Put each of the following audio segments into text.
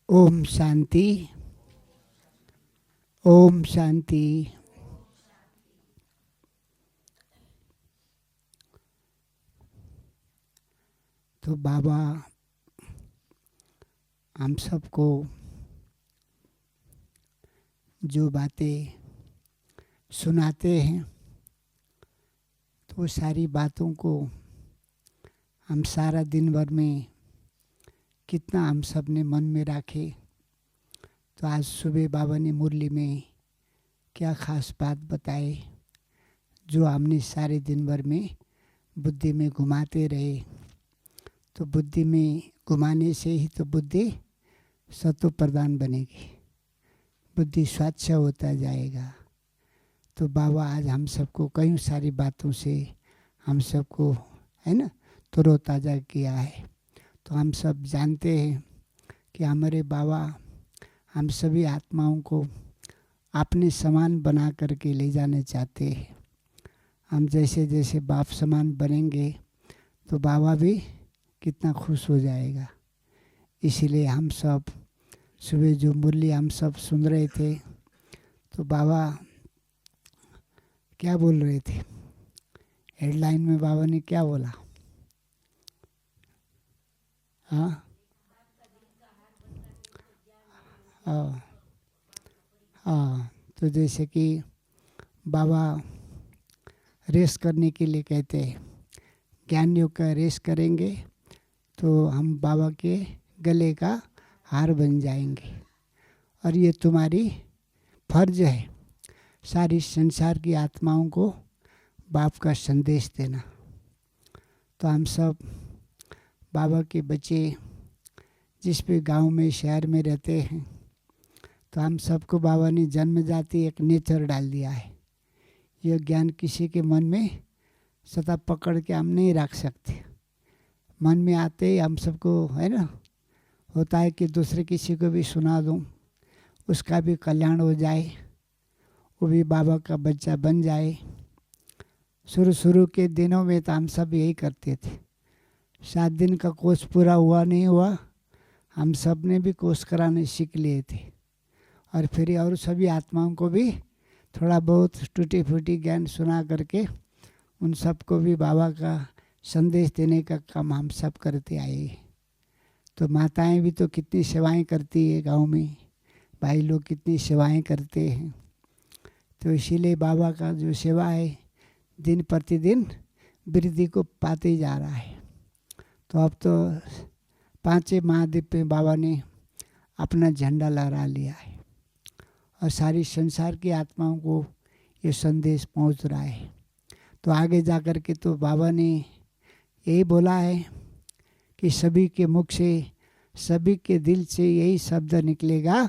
ओम शांति। ओम शांति। तो बाबा हम सबको जो बातें सुनाते हैं तो सारी बातों को हम सारा दिन भर में कितना हम सब ने मन में रखे। तो आज सुबह बाबा ने मुरली में क्या खास बात बताए जो हमने सारे दिन भर में बुद्धि में घुमाते रहे। तो बुद्धि में घुमाने से ही तो बुद्धि सत्व प्रधान बनेगी, बुद्धि स्वच्छ होता जाएगा। तो बाबा आज हम सबको कई सारी बातों से हम सबको है ना तरोताज़ा किया है। तो हम सब जानते हैं कि हमारे बाबा हम सभी आत्माओं को अपने समान बना करके ले जाने चाहते हैं। हम जैसे जैसे बाप समान बनेंगे तो बाबा भी कितना खुश हो जाएगा। इसीलिए हम सब सुबह जो मुरली हम सब सुन रहे थे तो बाबा क्या बोल रहे थे, हेडलाइन में बाबा ने क्या बोला? हाँ हाँ हाँ। तो जैसे कि बाबा रेस करने के लिए कहते हैं, ज्ञान योग का रेस करेंगे तो हम बाबा के गले का हार बन जाएंगे। और ये तुम्हारी फर्ज है सारी संसार की आत्माओं को बाप का संदेश देना। तो हम सब बाबा के बच्चे जिस भी गांव में शहर में रहते हैं तो हम सबको बाबा ने जन्मजाति एक नेचर डाल दिया है। यह ज्ञान किसी के मन में सदा पकड़ के हम नहीं रख सकते। मन में आते ही हम सबको है ना होता है कि दूसरे किसी को भी सुना दूं, उसका भी कल्याण हो जाए, वो भी बाबा का बच्चा बन जाए। शुरू के दिनों में तो हम सब यही करते थे। 7 दिन का कोर्स पूरा हुआ नहीं हुआ, हम सब ने भी कोर्स कराने सीख लिए थे। और फिर और सभी आत्माओं को भी थोड़ा बहुत टूटी फूटी ज्ञान सुना करके उन सबको भी बाबा का संदेश देने का काम हम सब करते आए। तो माताएं भी तो कितनी सेवाएं करती है गांव में, भाई लोग कितनी सेवाएं करते हैं। तो इसीलिए बाबा का जो सेवा है दिन प्रतिदिन वृद्धि को पाते जा रहा है। तो अब तो 5 महाद्वीप में बाबा ने अपना झंडा लहरा लिया है और सारी संसार की आत्माओं को ये संदेश पहुंच रहा है। तो आगे जा कर के तो बाबा ने यही बोला है कि सभी के मुख से सभी के दिल से यही शब्द निकलेगा,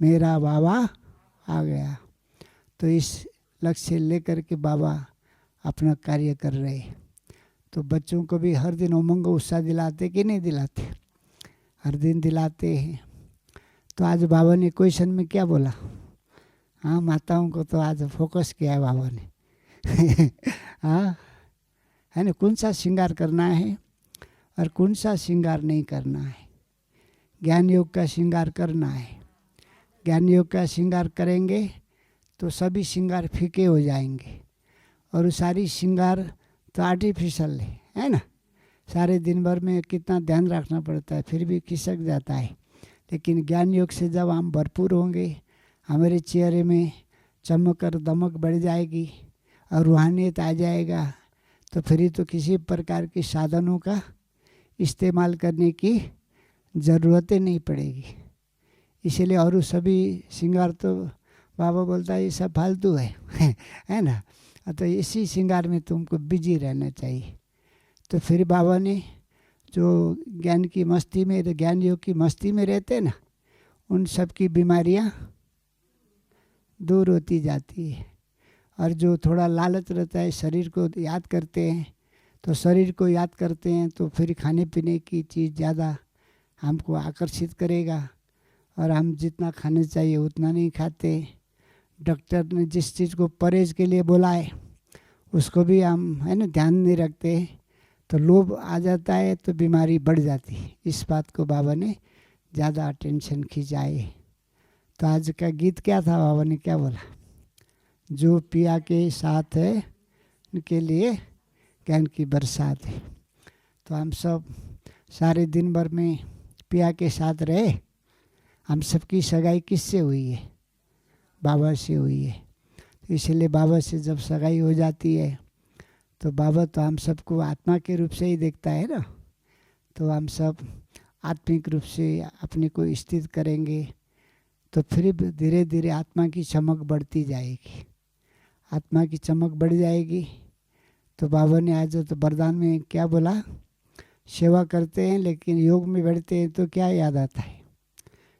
मेरा बाबा आ गया। तो इस लक्ष्य लेकर के बाबा अपना कार्य कर रहे हैं। तो बच्चों को भी हर दिन उमंग उत्साह दिलाते कि नहीं दिलाते? हर दिन दिलाते हैं। तो आज बाबा ने क्वेश्चन में क्या बोला? हाँ, माताओं को तो आज फोकस किया है बाबा ने हाँ है ना, कौन सा श्रृंगार करना है और कौन सा श्रृंगार नहीं करना है। ज्ञान योग का श्रृंगार करना है। ज्ञान योग का श्रृंगार करेंगे तो सभी श्रृंगार फीके हो जाएंगे और वो सारी श्रृंगार तो आर्टिफिशियल है ना। सारे दिन भर में कितना ध्यान रखना पड़ता है फिर भी खिसक जाता है। लेकिन ज्ञान योग से जब हम भरपूर होंगे, हमारे चेहरे में चमक और दमक बढ़ जाएगी और रूहानियत आ जाएगा, तो फिर तो किसी प्रकार के साधनों का इस्तेमाल करने की ज़रूरत नहीं पड़ेगी। इसलिए और सभी श्रृंगार तो बाबा बोलता है ये सब फालतू है ना। तो इसी श्रृंगार में तुमको बिजी रहना चाहिए। तो फिर बाबा ने जो ज्ञान की मस्ती में, ज्ञान योग की मस्ती में रहते ना, उन सब की बीमारियां दूर होती जाती है। और जो थोड़ा लालच रहता है, शरीर को याद करते हैं, तो शरीर को याद करते हैं तो फिर खाने पीने की चीज़ ज़्यादा हमको आकर्षित करेगा और हम जितना खाना चाहिए उतना नहीं खाते। डॉक्टर ने जिस चीज़ को परहेज के लिए बोला है उसको भी हम है ना ध्यान नहीं रखते, तो लोभ आ जाता है तो बीमारी बढ़ जाती है। इस बात को बाबा ने ज़्यादा अटेंशन खिंचाए। तो आज का गीत क्या था, बाबा ने क्या बोला? जो पिया के साथ है उनके लिए ज्ञान की बरसात है। तो हम सब सारे दिन भर में पिया के साथ रहे। हम सबकी सगाई किससे हुई है? बाबा से हुई है। तो इसलिए बाबा से जब सगाई हो जाती है तो बाबा तो हम सबको आत्मा के रूप से ही देखता है ना। तो हम सब आत्मिक रूप से अपने को स्थित करेंगे तो फिर धीरे धीरे आत्मा की चमक बढ़ती जाएगी। आत्मा की चमक बढ़ जाएगी तो बाबा ने आज तो वरदान में क्या बोला? सेवा करते हैं लेकिन योग में बैठते हैं तो क्या याद आता है?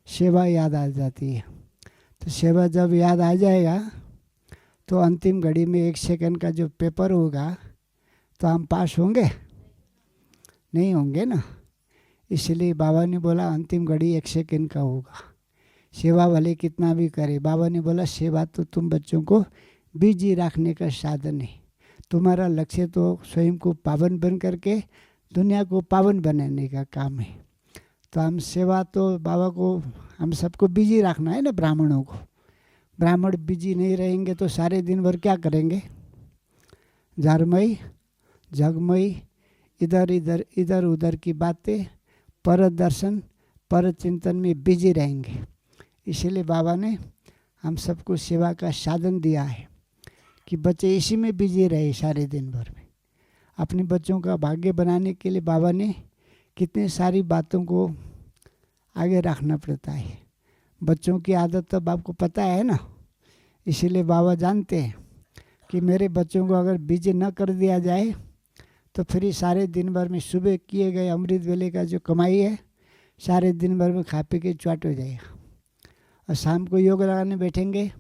सेवा याद आ जाती है। तो सेवा जब याद आ जाएगा तो अंतिम घड़ी में 1 सेकंड का जो पेपर होगा तो हम पास होंगे? नहीं होंगे ना। इसलिए बाबा ने बोला अंतिम घड़ी 1 सेकंड का होगा। सेवा भले कितना भी करे, बाबा ने बोला सेवा तो तुम बच्चों को बिजी रखने का साधन है। तुम्हारा लक्ष्य तो स्वयं को पावन बन करके दुनिया को पावन बनाने का काम है। तो हम सेवा तो बाबा को हम सबको बिजी रखना है ना। ब्राह्मणों को, ब्राह्मण बिजी नहीं रहेंगे तो सारे दिन भर क्या करेंगे? झारमई जगमई इधर उधर की बातें, पर दर्शन पर चिंतन में बिजी रहेंगे। इसीलिए बाबा ने हम सबको सेवा का साधन दिया है कि बच्चे इसी में बिजी रहे सारे दिन भर में। अपने बच्चों का भाग्य बनाने के लिए बाबा ने कितनी सारी बातों को आगे रखना पड़ता है। बच्चों की आदत तो बाप को पता है ना। इसीलिए बाबा जानते हैं कि मेरे बच्चों को अगर बिजी न कर दिया जाए तो फिर सारे दिन भर में सुबह किए गए अमृत वेले का जो कमाई है सारे दिन भर में खा पी के चौट हो जाएगा। और शाम को योग लगाने बैठेंगे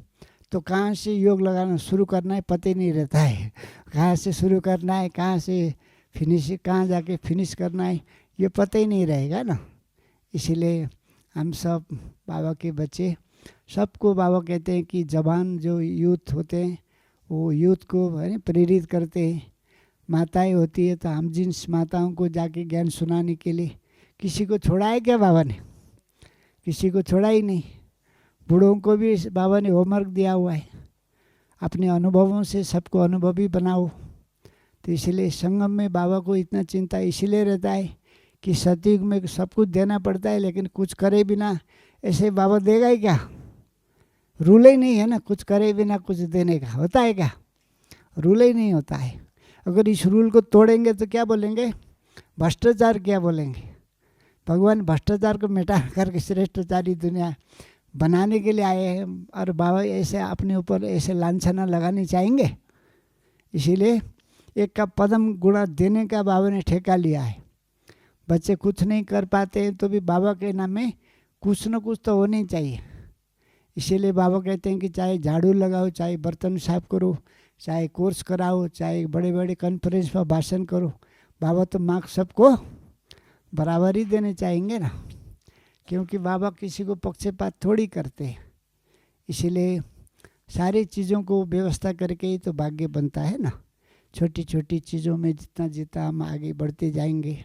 तो कहाँ से योग लगाना शुरू करना है पता ही नहीं रहता है। कहाँ से शुरू करना है, कहाँ से फिनिश, कहाँ जाके फिनिश करना है, ये पता ही नहीं रहेगा ना। इसीलिए हम सब बाबा के बच्चे, सबको बाबा कहते हैं कि जवान जो यूथ होते हैं वो यूथ को प्रेरित करते हैं। माताएं होती है तो हम जिन माताओं को जाके ज्ञान सुनाने के लिए, किसी को छोड़ा है क्या बाबा ने? किसी को छोड़ा ही नहीं। बूढ़ों को भी बाबा ने होमवर्क दिया हुआ है, अपने अनुभवों से सबको अनुभवी बनाओ। तो इसलिए संगम में बाबा को इतना चिंता इसलिए रहता है कि सतयुग में सब कुछ देना पड़ता है लेकिन कुछ करे बिना ऐसे बाबा देगा ही क्या? रूल ही नहीं है ना, कुछ करे बिना कुछ देने का होता है क्या? रूल ही नहीं होता है। अगर इस रूल को तोड़ेंगे तो क्या बोलेंगे? भ्रष्टाचार क्या बोलेंगे? भगवान भ्रष्टाचार को मिटा करके श्रेष्ठाचारी दुनिया बनाने के लिए आए हैं और बाबा ऐसे अपने ऊपर ऐसे लांछना लगानी चाहेंगे? इसीलिए एक का पदम गुणा देने का बाबा ने ठेका लिया है। बच्चे कुछ नहीं कर पाते हैं तो भी बाबा के नाम में कुछ न कुछ तो होना ही चाहिए। इसीलिए बाबा कहते हैं कि चाहे झाड़ू लगाओ, चाहे बर्तन साफ करो, चाहे कोर्स कराओ, चाहे बड़े बड़े कॉन्फ्रेंस में भाषण करो, बाबा तो मार्क्स सबको बराबर ही देने चाहेंगे ना। क्योंकि बाबा किसी को पक्षपात थोड़ी करते हैं। इसीलिए सारी चीज़ों को व्यवस्था करके ही तो भाग्य बनता है ना। छोटी छोटी चीज़ों में जितना जितना हम आगे बढ़ते जाएंगे।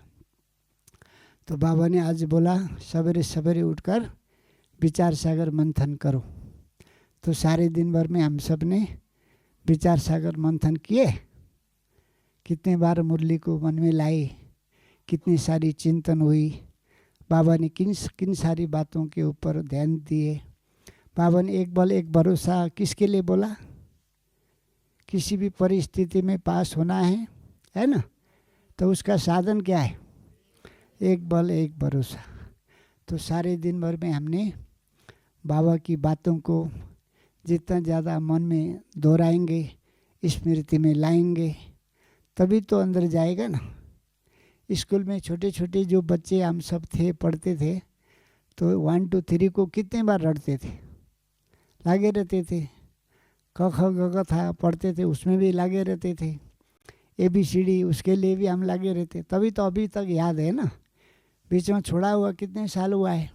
तो बाबा ने आज बोला सवेरे सवेरे उठकर विचार सागर मंथन करो। तो सारे दिन भर में हम सब ने विचार सागर मंथन किए। कितने बार मुरली को मन में लाई, कितनी सारी चिंतन हुई, बाबा ने किन सारी बातों के ऊपर ध्यान दिए। बाबा ने एक बल एक भरोसा किसके लिए बोला? किसी भी परिस्थिति में पास होना है ना। तो उसका साधन क्या है? एक बल एक भरोसा। तो सारे दिन भर में हमने बाबा की बातों को जितना ज़्यादा मन में दोहराएंगे, स्मृति में लाएंगे, तभी तो अंदर जाएगा ना। स्कूल में छोटे छोटे जो बच्चे हम सब थे, पढ़ते थे, तो 1 2 3 को कितने बार रटते थे, लागे रहते थे। क ख ग घ था पढ़ते थे, उसमें भी लागे रहते थे। ABCD उसके लिए भी हम लागे रहते, तभी तो अभी तक याद है ना। बीच में छोड़ा हुआ कितने साल हुआ है,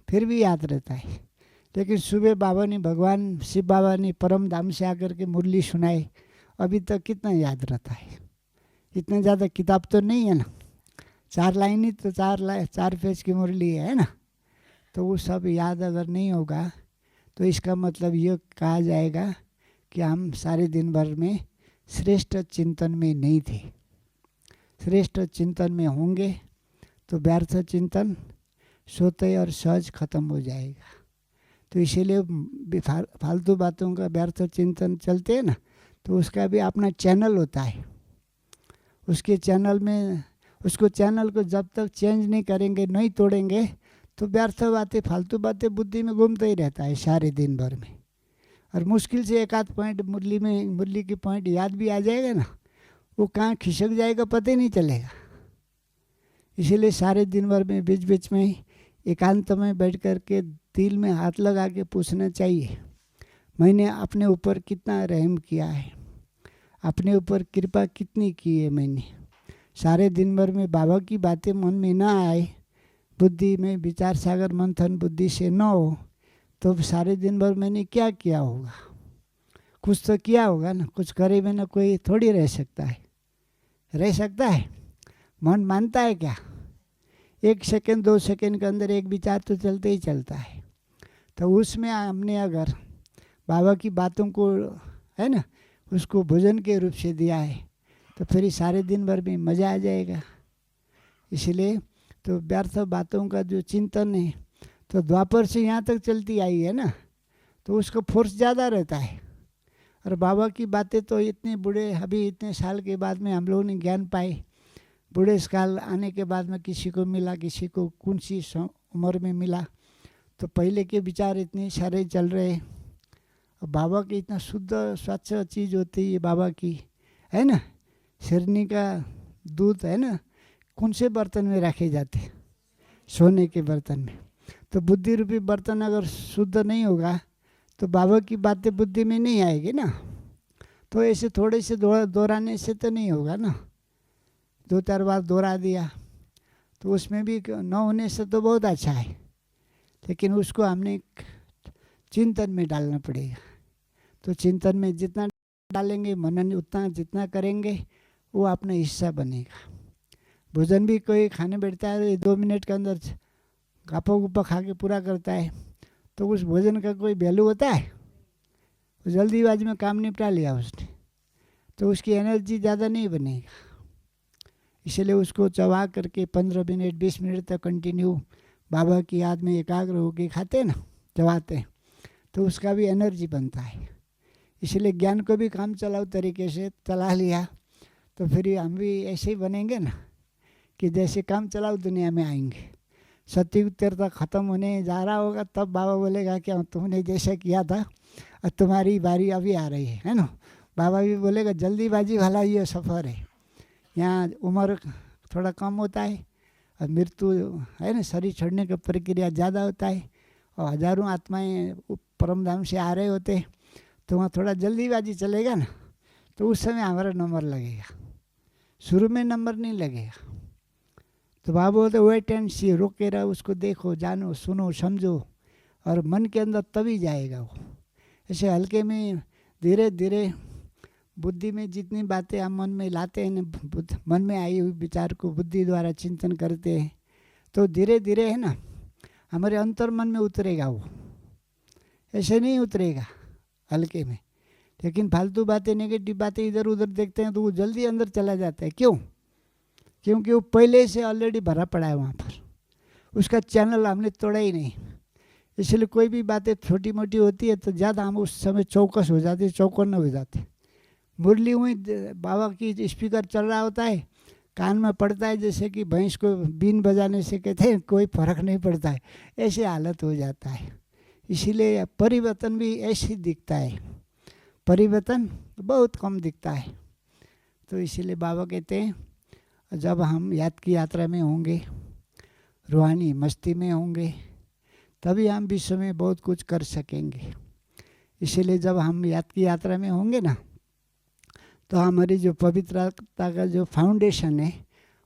फिर भी याद रहता है। लेकिन सुबह बाबा ने, भगवान शिव बाबा ने परम धाम से आकर के मुरली सुनाई, अभी तक कितना याद रहता है। इतना ज़्यादा किताब तो नहीं है ना, 4 लाइन ही तो 4 पेज की मुरली है ना। तो वो सब याद अगर नहीं होगा तो इसका मतलब ये कहा जाएगा कि हम सारे दिन भर में श्रेष्ठ चिंतन में नहीं थे। श्रेष्ठ चिंतन में होंगे तो व्यर्थ चिंतन स्वतः और सहज खत्म हो जाएगा। तो इसीलिए फालतू बातों का व्यर्थ चिंतन चलते हैं ना, तो उसका भी अपना चैनल होता है। उसके चैनल में उसको चैनल को जब तक चेंज नहीं करेंगे, नहीं तोड़ेंगे, तो व्यर्थ बातें फालतू बातें बुद्धि में घूमता ही रहता है सारे दिन भर में। और मुश्किल से एक आध पॉइंट मुरली की पॉइंट याद भी आ जाएगा ना, वो कहाँ खिसक जाएगा पता ही नहीं चलेगा। इसीलिए सारे दिन भर में बीच बीच में एकांत में बैठ कर के दिल में हाथ लगा के पूछना चाहिए, मैंने अपने ऊपर कितना रहम किया है, अपने ऊपर कृपा कितनी की है मैंने। सारे दिन भर में बाबा की बातें मन में ना आए, बुद्धि में विचार सागर मंथन बुद्धि से न हो, तो सारे दिन भर मैंने क्या किया होगा? कुछ तो किया होगा ना। कुछ करे बिना कोई थोड़ी रह सकता है। रह सकता है? मन मानता है क्या? 1 सेकंड 2 सेकंड के अंदर एक विचार तो चलते ही चलता है। तो उसमें हमने अगर बाबा की बातों को, है ना, उसको भोजन के रूप से दिया है, तो फिर सारे दिन भर में मज़ा आ जाएगा। इसलिए तो व्यर्थ बातों का जो चिंतन है, तो द्वापर से यहाँ तक चलती आई है ना, तो उसका फोर्स ज़्यादा रहता है। और बाबा की बातें तो इतने बूढ़े, अभी इतने साल के बाद में हम लोगों ने ज्ञान पाए। बूढ़े साल आने के बाद में किसी को मिला, किसी को कौन सी उम्र में मिला, तो पहले के विचार इतने सारे चल रहे। और बाबा की इतना शुद्ध स्वच्छ चीज़ होती है बाबा की, है ना। शेरनी का दूध, है ना, कौन से बर्तन में रखे जाते? सोने के बर्तन में। तो बुद्धि रूपी बर्तन अगर शुद्ध नहीं होगा तो बाबा की बातें बुद्धि में नहीं आएगी ना। तो ऐसे थोड़े से दोहराने से तो नहीं होगा ना। 2-4 बार दोहरा दिया तो उसमें भी न होने से तो बहुत अच्छा है, लेकिन उसको हमने चिंतन में डालना पड़ेगा। तो चिंतन में जितना डालेंगे, मनन उतना जितना करेंगे, वो अपना हिस्सा बनेगा। भोजन भी कोई खाने बैठता है 2 मिनट के अंदर गापा गुप्पा खा के पूरा करता है, तो उस भोजन का कोई वैल्यू होता है? जल्दीबाजी में काम निपटा लिया उसने, तो उसकी एनर्जी ज़्यादा नहीं बनेगा। इसलिए उसको चबा करके 15 मिनट 20 मिनट तक कंटिन्यू बाबा की याद में एकाग्र होकर खाते हैं ना, चबाते हैं, तो उसका भी एनर्जी बनता है। इसलिए ज्ञान को भी काम चलाओ तरीके से चला लिया, तो फिर हम भी ऐसे ही बनेंगे ना, कि जैसे काम चलाओ दुनिया में आएंगे। सतयुग तेरता ख़त्म होने जा रहा होगा, तब बाबा बोलेगा कि तुमने जैसा किया था और तुम्हारी बारी अभी आ रही है ना। बाबा भी बोलेगा जल्दीबाजी वाला ये सफ़र है, यहाँ उम्र थोड़ा कम होता है और मृत्यु, है ना, शरीर छोड़ने का प्रक्रिया ज़्यादा होता है, और हजारों आत्माएं परम धाम से आ रहे होते, तो वहाँ थोड़ा जल्दीबाजी चलेगा ना, तो उस समय हमारा नंबर लगेगा। शुरू में नंबर नहीं लगेगा। तो बाबा बोलते वेट एंड सी, रोके रहो, उसको देखो, जानो, सुनो, समझो, और मन के अंदर तभी जाएगा वो। ऐसे हल्के में धीरे धीरे बुद्धि में जितनी बातें हम मन में लाते हैं ना, मन में आई हुई विचार को बुद्धि द्वारा चिंतन करते हैं, तो धीरे धीरे, है ना, हमारे अंतर मन में उतरेगा वो। ऐसे नहीं उतरेगा हल्के में। लेकिन फालतू बातें, नेगेटिव बातें इधर उधर देखते हैं तो वो जल्दी अंदर चला जाता है। क्यों? क्योंकि वो पहले से ऑलरेडी भरा पड़ा है वहाँ पर, उसका चैनल हमने तोड़ा ही नहीं। इसलिए कोई भी बातें छोटी मोटी होती है तो ज़्यादा हम उस समय चौकस हो जाते, चौकन्ने हो जाते। मुरली हुई बाबा की स्पीकर चल रहा होता है, कान में पड़ता है, जैसे कि भैंस को बीन बजाने से कहते हैं कोई फर्क नहीं पड़ता है, ऐसे हालत हो जाता है। इसीलिए परिवर्तन भी ऐसे दिखता है, परिवर्तन बहुत कम दिखता है। तो इसीलिए बाबा कहते हैं जब हम याद की यात्रा में होंगे, रूहानी मस्ती में होंगे, तभी हम विश्व में बहुत कुछ कर सकेंगे। इसीलिए जब हम याद की यात्रा में होंगे ना, तो हमारी जो पवित्रता का जो फाउंडेशन है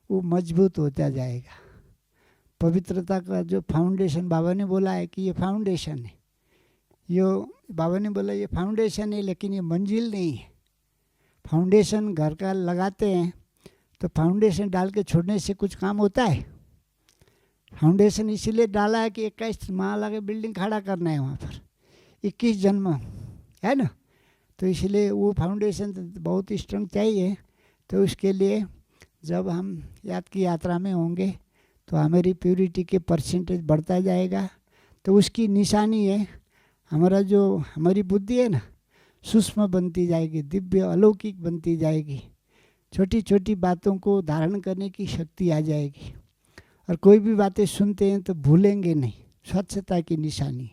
वो मजबूत होता जाएगा। पवित्रता का जो फाउंडेशन बाबा ने बोला है कि ये फाउंडेशन है, ये बाबा ने बोला ये फाउंडेशन है, लेकिन ये मंजिल नहीं है। फाउंडेशन घर का लगाते हैं तो फाउंडेशन डाल के छोड़ने से कुछ काम होता है? फाउंडेशन इसीलिए डाला है कि 21 माला की बिल्डिंग खड़ा करना है वहाँ पर, 21 जन्म, है ना। तो इसलिए वो फाउंडेशन तो बहुत स्ट्रॉन्ग चाहिए। तो उसके लिए जब हम याद की यात्रा में होंगे तो हमारी प्योरिटी के परसेंटेज बढ़ता जाएगा। तो उसकी निशानी है हमारी बुद्धि है ना, सूक्ष्म बनती जाएगी, दिव्य अलौकिक बनती जाएगी। छोटी छोटी बातों को धारण करने की शक्ति आ जाएगी। और कोई भी बातें सुनते हैं तो भूलेंगे नहीं, स्वच्छता की निशानी।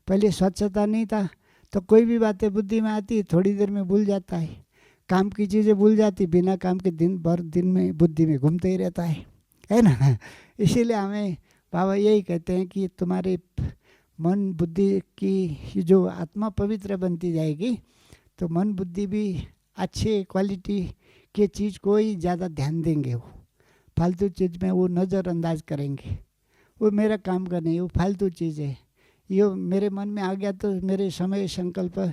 पहले स्वच्छता नहीं था तो कोई भी बातें बुद्धि में आती थोड़ी देर में भूल जाता है, काम की चीज़ें भूल जाती, बिना काम के दिन में बुद्धि में घूमते ही रहता है ना। इसीलिए हमें बाबा यही कहते हैं कि तुम्हारे मन बुद्धि की जो आत्मा पवित्र बनती जाएगी तो मन बुद्धि भी अच्छे क्वालिटी के चीज़ को ही ज़्यादा ध्यान देंगे। वो फालतू चीज़ में वो नज़रअंदाज करेंगे, वो मेरा काम का नहीं, वो फालतू चीज़ है, ये मेरे मन में आ गया तो मेरे समय संकल्प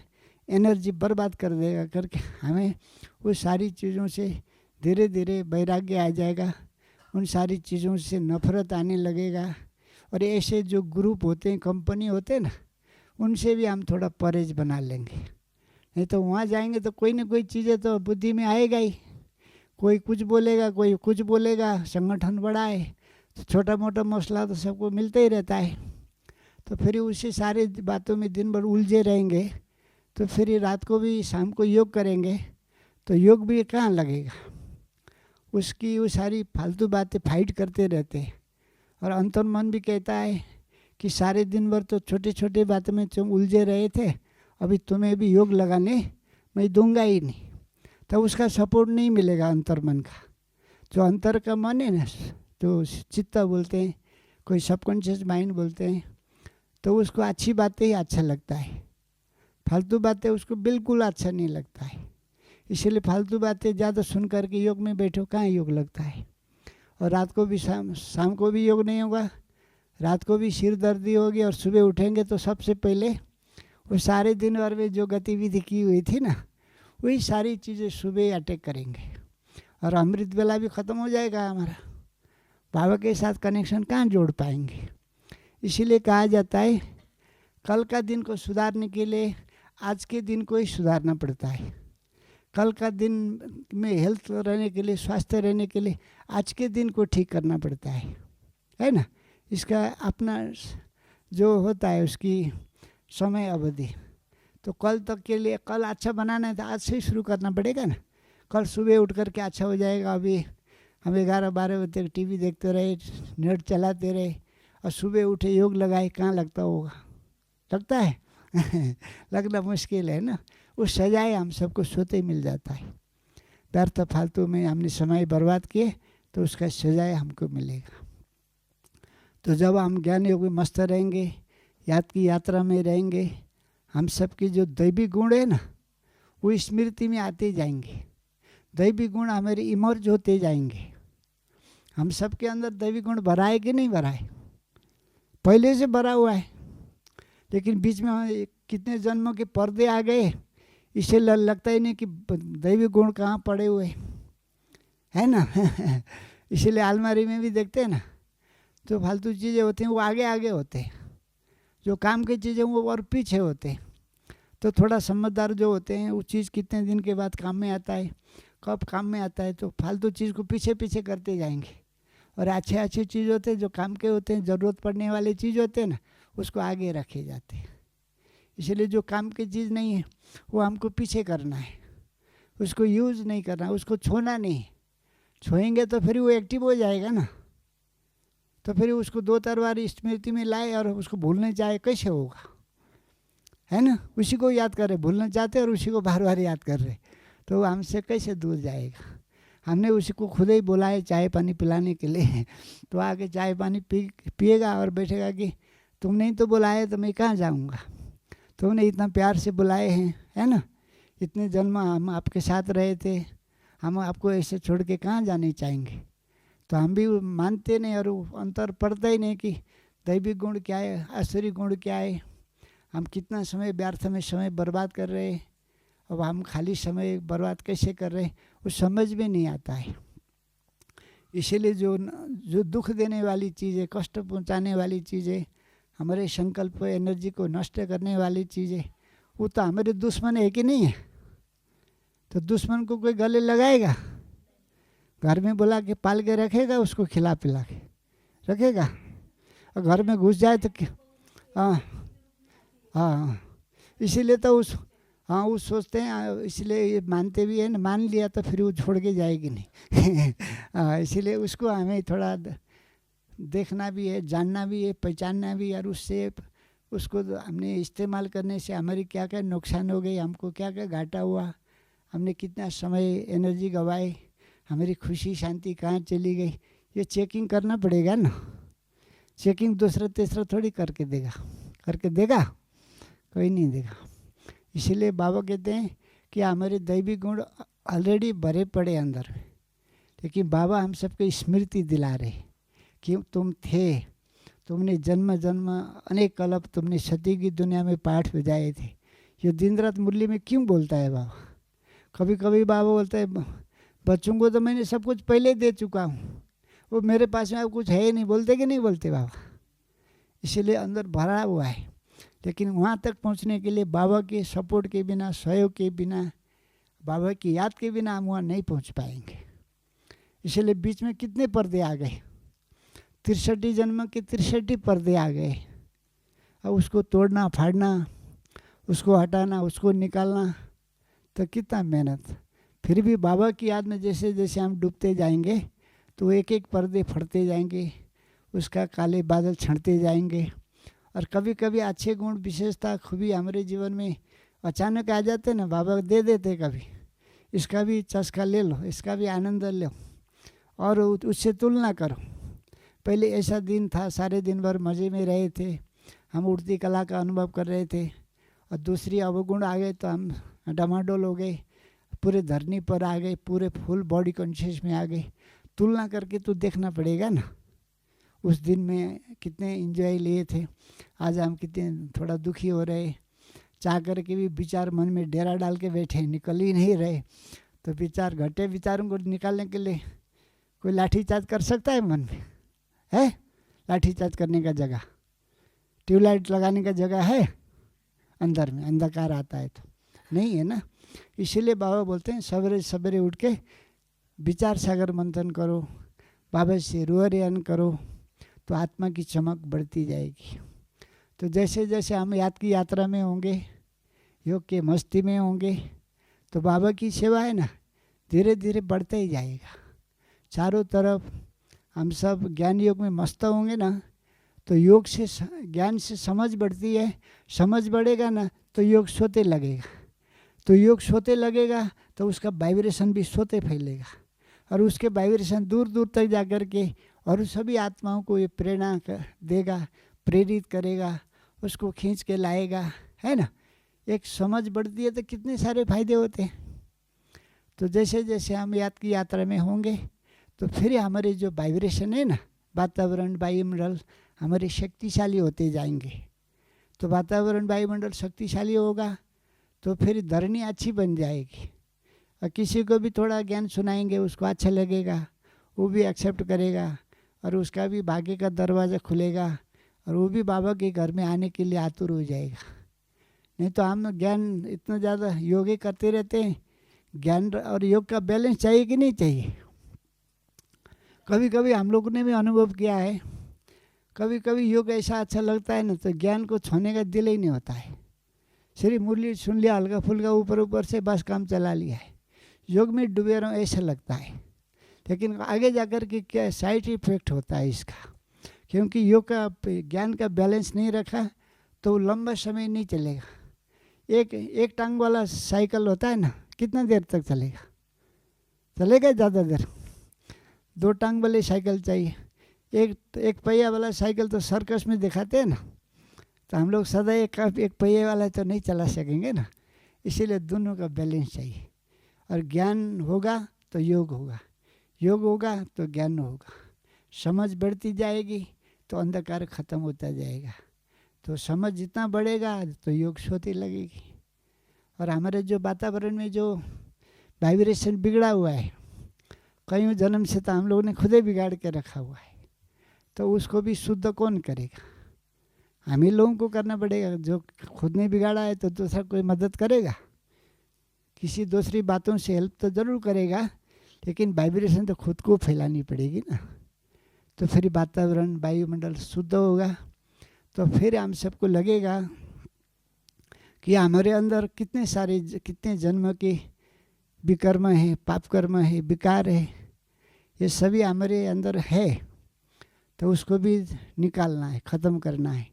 एनर्जी बर्बाद कर देगा करके हमें वो सारी चीज़ों से धीरे धीरे वैराग्य आ जाएगा, उन सारी चीज़ों से नफरत आने लगेगा। और ऐसे जो ग्रुप होते हैं, कंपनी होते हैं ना, उनसे भी हम थोड़ा परहेज बना लेंगे। नहीं तो वहाँ जाएंगे तो कोई ना कोई चीज़ें तो बुद्धि में आएगा ही, कोई कुछ बोलेगा कोई कुछ बोलेगा। संगठन बड़ा है तो छोटा मोटा मसला तो सबको मिलता ही रहता है। तो फिर उसी सारी बातों में दिन भर उलझे रहेंगे। तो फिर रात को भी शाम को योग करेंगे तो योग भी कहाँ लगेगा, उसकी वो सारी फालतू बातें फाइट करते रहते हैं। और अंतर्मन भी कहता है कि सारे दिन भर तो छोटे छोटे बातों में तुम उलझे रहे थे, अभी तुम्हें भी योग लगाने मैं दूंगा ही नहीं। तो उसका सपोर्ट नहीं मिलेगा अंतर्मन का। जो अंतर का मन है ना, जो चित्त बोलते हैं, कोई सबकॉन्शियस माइंड बोलते हैं, तो उसको अच्छी बातें ही अच्छा लगता है, फालतू बातें उसको बिल्कुल अच्छा नहीं लगता है। इसीलिए फालतू बातें ज़्यादा सुन करके योग में बैठो, कहाँ योग लगता है। और रात को भी शाम को भी योग नहीं होगा, रात को भी सिर दर्दी होगी। और सुबह उठेंगे तो सबसे पहले वो सारे दिन भर में जो गतिविधि की हुई थी ना, वही सारी चीज़ें सुबह अटैक करेंगे। और अमृत वेला भी ख़त्म हो जाएगा हमारा, बाबा के साथ कनेक्शन कहाँ जोड़ पाएंगे। इसीलिए कहा जाता है कल का दिन को सुधारने के लिए आज के दिन को ही सुधारना पड़ता है। कल का दिन में हेल्थ रहने के लिए, स्वास्थ्य रहने के लिए आज के दिन को ठीक करना पड़ता है ना। इसका अपना जो होता है उसकी समय अवधि। तो कल तक के लिए, कल अच्छा बनाना है तो आज से ही शुरू करना पड़ेगा ना। कल सुबह उठ कर के अच्छा हो जाएगा। अभी हम 11-12 बजे तक टीवी देखते रहे, नेट चलाते रहे और सुबह उठे योग लगाए, कहाँ लगता होगा, लगता है लगना मुश्किल है ना। वो सजाए हम सबको सोते ही मिल जाता है। व्यर्थ फालतू में हमने समय बर्बाद किए तो उसका सजाए हमको मिलेगा। तो जब हम ज्ञान योग में मस्त रहेंगे, याद की यात्रा में रहेंगे, हम सबकी जो दैवी गुण है ना वो स्मृति में आते जाएंगे। दैवी गुण हमारे इमर्ज होते जाएंगे। हम सबके अंदर दैवी गुण भरा है कि नहीं भरा है, पहले से भरा हुआ है, लेकिन बीच में कितने जन्मों के पर्दे आ गए, इससे लगता ही नहीं कि दैवी गुण कहाँ पड़े हुए है ना। इसीलिए अलमारी में भी देखते हैं ना, जो फालतू चीज़ें होती हैं वो आगे आगे होते हैं, जो काम की चीज़ें वो और पीछे होते हैं। तो थोड़ा समझदार जो होते हैं वो चीज़ कितने दिन के बाद काम में आता है, कब काम में आता है, तो फालतू चीज़ को पीछे पीछे करते जाएंगे। और अच्छे अच्छे चीज़ होते हैं जो काम के होते हैं, ज़रूरत पड़ने वाले चीज़ होते हैं ना, उसको आगे रखे जाते हैं। इसलिए जो काम की चीज़ नहीं है वो हमको पीछे करना है, उसको यूज़ नहीं करना, उसको छोड़ना नहीं। छोएंगे तो फिर वो एक्टिव हो जाएगा ना। तो फिर उसको 2-4 बार स्मृति में लाए और उसको भूलने चाहे कैसे होगा, है ना। उसी को याद कर रहे, भूलना चाहते और उसी को बार बार याद कर रहे, तो हमसे कैसे दूर जाएगा। हमने उसी को खुद ही बोला है चाय पानी पिलाने के लिए, तो आके चाय पानी पिएगा और बैठेगा कि तुमने ही तो बुलाया तो मैं कहाँ जाऊँगा, तुमने इतना प्यार से बुलाए हैं, है ना। इतने जन्म हम आपके साथ रहे थे, हम आपको ऐसे छोड़ के कहाँ जाने चाहेंगे। तो हम भी मानते नहीं और अंतर पड़ता ही नहीं कि दैविक गुण क्या है, आसुरी गुण क्या है। हम कितना समय व्यर्थ में समय बर्बाद कर रहे हैं, अब हम खाली समय बर्बाद कैसे कर रहे हैं वो समझ में नहीं आता है। इसीलिए जो दुख देने वाली चीज़ें, कष्ट पहुंचाने वाली चीज़ें, हमारे संकल्प एनर्जी को नष्ट करने वाली चीज़ें, वो तो हमारे दुश्मन है कि नहीं है? तो दुश्मन को कोई गले लगाएगा? घर में बुला के पाल के रखेगा, उसको खिला पिला के रखेगा? और घर में घुस जाए तो हाँ हाँ, इसीलिए तो वो सोचते हैं, इसलिए ये मानते भी है ना, मान लिया तो फिर वो छोड़ के जाएगी नहीं। हाँ, इसीलिए उसको हमें थोड़ा देखना भी है, जानना भी है, पहचानना भी है, और उससे उसको हमने इस्तेमाल करने से हमारी क्या क्या नुकसान हो गई, हमको क्या क्या घाटा हुआ, हमने कितना समय एनर्जी गंवाई, हमारी खुशी शांति कहाँ चली गई, ये चेकिंग करना पड़ेगा ना। चेकिंग दूसरा तीसरा थोड़ी करके देगा, कोई नहीं देगा। इसीलिए बाबा कहते हैं कि हमारे दैवी गुण ऑलरेडी भरे पड़े अंदर में, लेकिन बाबा हम सबको स्मृति दिला रहे कि तुम थे, तुमने जन्म जन्म अनेक कल्प तुमने सती की दुनिया में पाठ बजाए थे। ये दिन रात मुरली में क्यों बोलता है बाबा? कभी कभी बाबा बोलता है बच्चों को तो मैंने सब कुछ पहले दे चुका हूँ, वो मेरे पास में अब कुछ है ही नहीं, बोलते कि नहीं बोलते बाबा? इसीलिए अंदर भरा हुआ है, लेकिन वहाँ तक पहुँचने के लिए बाबा के सपोर्ट के बिना, सहयोग के बिना, बाबा की याद के बिना हम वहाँ नहीं पहुँच पाएंगे। इसलिए बीच में कितने पर्दे आ गए, 63 जन्म के 63 पर्दे आ गए। अब उसको तोड़ना फाड़ना, उसको हटाना, उसको निकालना, तो कितना मेहनत। फिर भी बाबा की याद में जैसे जैसे हम डूबते जाएंगे तो एक एक पर्दे फटते जाएंगे, उसका काले बादल छंटते जाएंगे। और कभी कभी अच्छे गुण, विशेषता, खूबी हमारे जीवन में अचानक आ जाते ना, बाबा दे देते कभी, इसका भी चस्का ले लो, इसका भी आनंद लो, और उससे तुलना करो। पहले ऐसा दिन था, सारे दिन भर मज़े में रहे थे, हम उड़ती कला का अनुभव कर रहे थे, और दूसरी अवगुण आ गए तो हम डमाडोल हो गए, पूरे धरनी पर आ गए, पूरे फुल बॉडी कॉन्शियस में आ गए। तुलना करके तो देखना पड़ेगा ना, उस दिन में कितने एंजॉय लिए थे, आज हम कितने थोड़ा दुखी हो रहे, चाह करके भी विचार मन में डेरा डाल के बैठे, निकल ही नहीं रहे। तो विचार, घटे विचारों को निकालने के लिए कोई लाठीचार्ज कर सकता है मन में? है लाठीचार्ज करने का जगह? ट्यूबलाइट लगाने का जगह है अंदर में? अंधकार आता है तो नहीं है ना। इसीलिए बाबा बोलते हैं सवेरे सवेरे उठ के विचार सागर मंथन करो, बाबा से रुहरियान करो, तो आत्मा की चमक बढ़ती जाएगी। तो जैसे जैसे हम याद की यात्रा में होंगे, योग के मस्ती में होंगे, तो बाबा की सेवा है ना, धीरे धीरे बढ़ता ही जाएगा। चारों तरफ हम सब ज्ञान योग में मस्त होंगे ना, तो योग से, ज्ञान से समझ बढ़ती है, समझ बढ़ेगा ना तो योग सोते लगेगा, तो योग सोते लगेगा तो उसका वाइब्रेशन भी सोते फैलेगा, और उसके वाइब्रेशन दूर दूर तक जा कर के और सभी आत्माओं को ये प्रेरणा देगा, प्रेरित करेगा, उसको खींच के लाएगा, है ना। एक समझ बढ़ती है तो कितने सारे फायदे होते हैं। तो जैसे जैसे हम याद की यात्रा में होंगे तो फिर हमारे जो वाइब्रेशन है ना, वातावरण वायुमंडल हमारे शक्तिशाली होते जाएंगे। तो वातावरण वायुमंडल शक्तिशाली होगा तो फिर धरनी अच्छी बन जाएगी, और किसी को भी थोड़ा ज्ञान सुनाएंगे उसको अच्छा लगेगा, वो भी एक्सेप्ट करेगा, और उसका भी भाग्य का दरवाज़ा खुलेगा, और वो भी बाबा के घर में आने के लिए आतुर हो जाएगा। नहीं तो हम ज्ञान इतना ज़्यादा योग करते रहते हैं, ज्ञान और योग का बैलेंस चाहिए कि नहीं चाहिए? कभी कभी हम लोगों ने भी अनुभव किया है, कभी कभी योग ऐसा अच्छा लगता है ना तो ज्ञान को छोड़ने का दिल ही नहीं होता है। सिर्फ मुरली सुन लिया हल्का फुल्का, ऊपर ऊपर से बस काम चला लिया है, योग में डूबे रहो ऐसा लगता है। लेकिन आगे जाकर के क्या साइड इफेक्ट होता है इसका, क्योंकि योग का ज्ञान का बैलेंस नहीं रखा तो लंबा समय नहीं चलेगा। एक टांग वाला साइकिल होता है ना, कितना देर तक चलेगा? चलेगा ज़्यादा देर। दो टांग वाली साइकिल चाहिए। एक पहिया वाला साइकिल तो सर्कस में दिखाते हैं ना, तो हम लोग सदा एक पहिए वाला तो नहीं चला सकेंगे ना। इसीलिए दोनों का बैलेंस चाहिए, और ज्ञान होगा तो योग होगा, योग होगा तो ज्ञान होगा, समझ बढ़ती जाएगी तो अंधकार खत्म होता जाएगा। तो समझ जितना बढ़ेगा तो योग सोती लगेगी, और हमारे जो वातावरण में जो वाइब्रेशन बिगड़ा हुआ है, कई जन्म से तो हम लोगों ने खुद ही बिगाड़ के रखा हुआ है, तो उसको भी शुद्ध कौन करेगा? हम ही लोगों को करना पड़ेगा। जो खुद ने बिगाड़ा है तो दूसरा कोई मदद करेगा? किसी दूसरी बातों से हेल्प तो ज़रूर करेगा, लेकिन वाइब्रेशन तो खुद को फैलानी पड़ेगी ना। तो फिर वातावरण वायुमंडल शुद्ध होगा, तो फिर हम सबको लगेगा कि हमारे अंदर कितने जन्म के विकर्म है, पाप कर्म है, विकार है, ये सभी हमारे अंदर है। तो उसको भी निकालना है, ख़त्म करना है,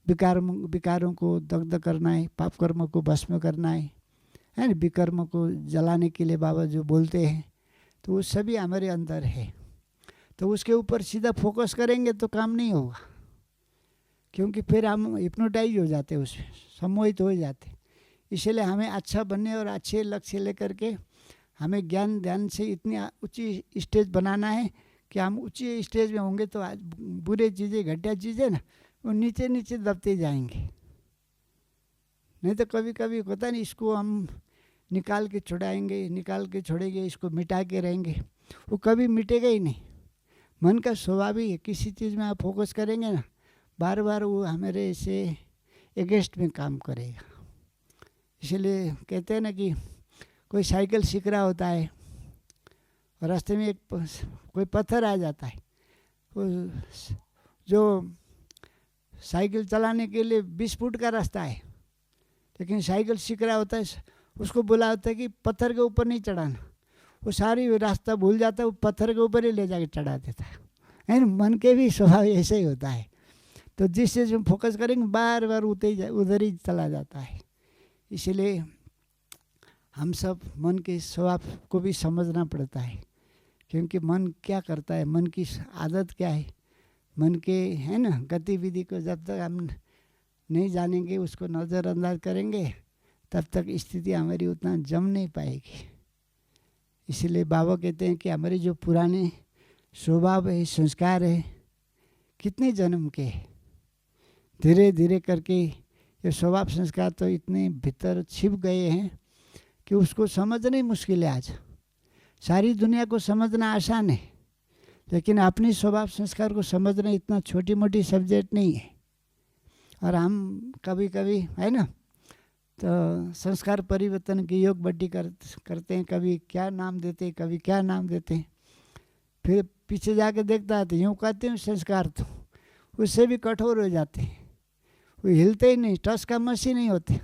विकारों को दग्ध करना है, पाप कर्म को भस्म करना है ना। विकर्म को जलाने के लिए बाबा जो बोलते हैं, तो वो सभी हमारे अंदर है। तो उसके ऊपर सीधा फोकस करेंगे तो काम नहीं होगा, क्योंकि फिर हम हिप्नोटाइज हो जाते, उसमें सम्मोहित हो जाते। इसलिए हमें अच्छा बनने और अच्छे लक्ष्य लेकर के हमें ज्ञान ध्यान से इतनी ऊंची स्टेज बनाना है कि हम ऊंची स्टेज में होंगे तो आज बुरे चीज़ें, घटिया चीज़ें ना, वो नीचे नीचे दबते जाएंगे। नहीं तो कभी कभी होता नहीं, इसको हम निकाल के छुड़ाएंगे, निकाल के छोड़ेंगे, इसको मिटा के रहेंगे, वो कभी मिटेगा ही नहीं। मन का स्वभाव ही है, किसी चीज़ में आप फोकस करेंगे ना, बार बार वो हमारे से अगेंस्ट में काम करेगा। इसलिए कहते हैं ना कि कोई साइकिल सीख रहा होता है और रास्ते में कोई पत्थर आ जाता है, वो जो साइकिल चलाने के लिए 20 फुट का रास्ता है, लेकिन साइकिल सीख रहा होता है, उसको बोला होता है कि पत्थर के ऊपर नहीं चढ़ाना, वो सारी रास्ता भूल जाता है, वो पत्थर के ऊपर ही ले जाके चढ़ा देता है ना। मन के भी स्वभाव ऐसे ही होता है। तो जिस चीज़ में फोकस करेंगे बार बार उधर ही चला जाता है। इसलिए हम सब मन के स्वभाव को भी समझना पड़ता है, क्योंकि मन क्या करता है, मन की आदत क्या है, मन के है ना गतिविधि को जब तक हम नहीं जानेंगे, उसको नज़रअंदाज करेंगे, तब तक स्थिति हमारी उतना जम नहीं पाएगी। इसलिए बाबा कहते हैं कि हमारे जो पुराने स्वभाव है, संस्कार है, कितने जन्म के, धीरे धीरे करके ये स्वभाव संस्कार तो इतने भीतर छिप गए हैं कि उसको समझना ही मुश्किल है। आज सारी दुनिया को समझना आसान है, लेकिन अपनी स्वभाव संस्कार को समझना इतना छोटी मोटी सब्जेक्ट नहीं है। और हम कभी कभी है ना, तो संस्कार परिवर्तन की योग बड्डी करते हैं, कभी क्या नाम देते हैं, कभी क्या नाम देते हैं, फिर पीछे जाके देखता है तो यूँ कहते हैं संस्कार, तो उससे भी कठोर हो जाते हैं, वो हिलते ही नहीं, टस का मसी नहीं होते।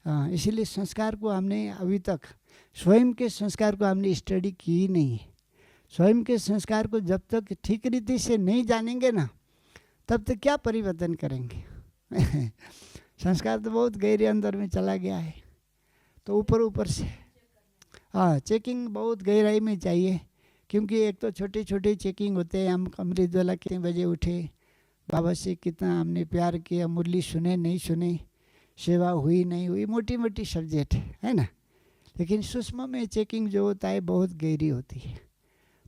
हाँ, इसीलिए संस्कार को हमने अभी तक स्वयं के संस्कार को हमने स्टडी की ही नहीं है। स्वयं के संस्कार को जब तक ठीक रीति से नहीं जानेंगे ना, तब तक क्या परिवर्तन करेंगे। संस्कार तो बहुत गहरे अंदर में चला गया है, तो ऊपर ऊपर से हाँ चेकिंग बहुत गहराई में चाहिए, क्योंकि एक तो छोटी छोटी चेकिंग होते हैं। हम अमृत वाला कितने बजे उठे, बाबा से कितना हमने प्यार किया, मुरली सुने नहीं सुने, सेवा हुई नहीं हुई, मोटी मोटी सब्जेक्ट है ना। लेकिन सूक्ष्म में चेकिंग जो होता है बहुत गहरी होती है,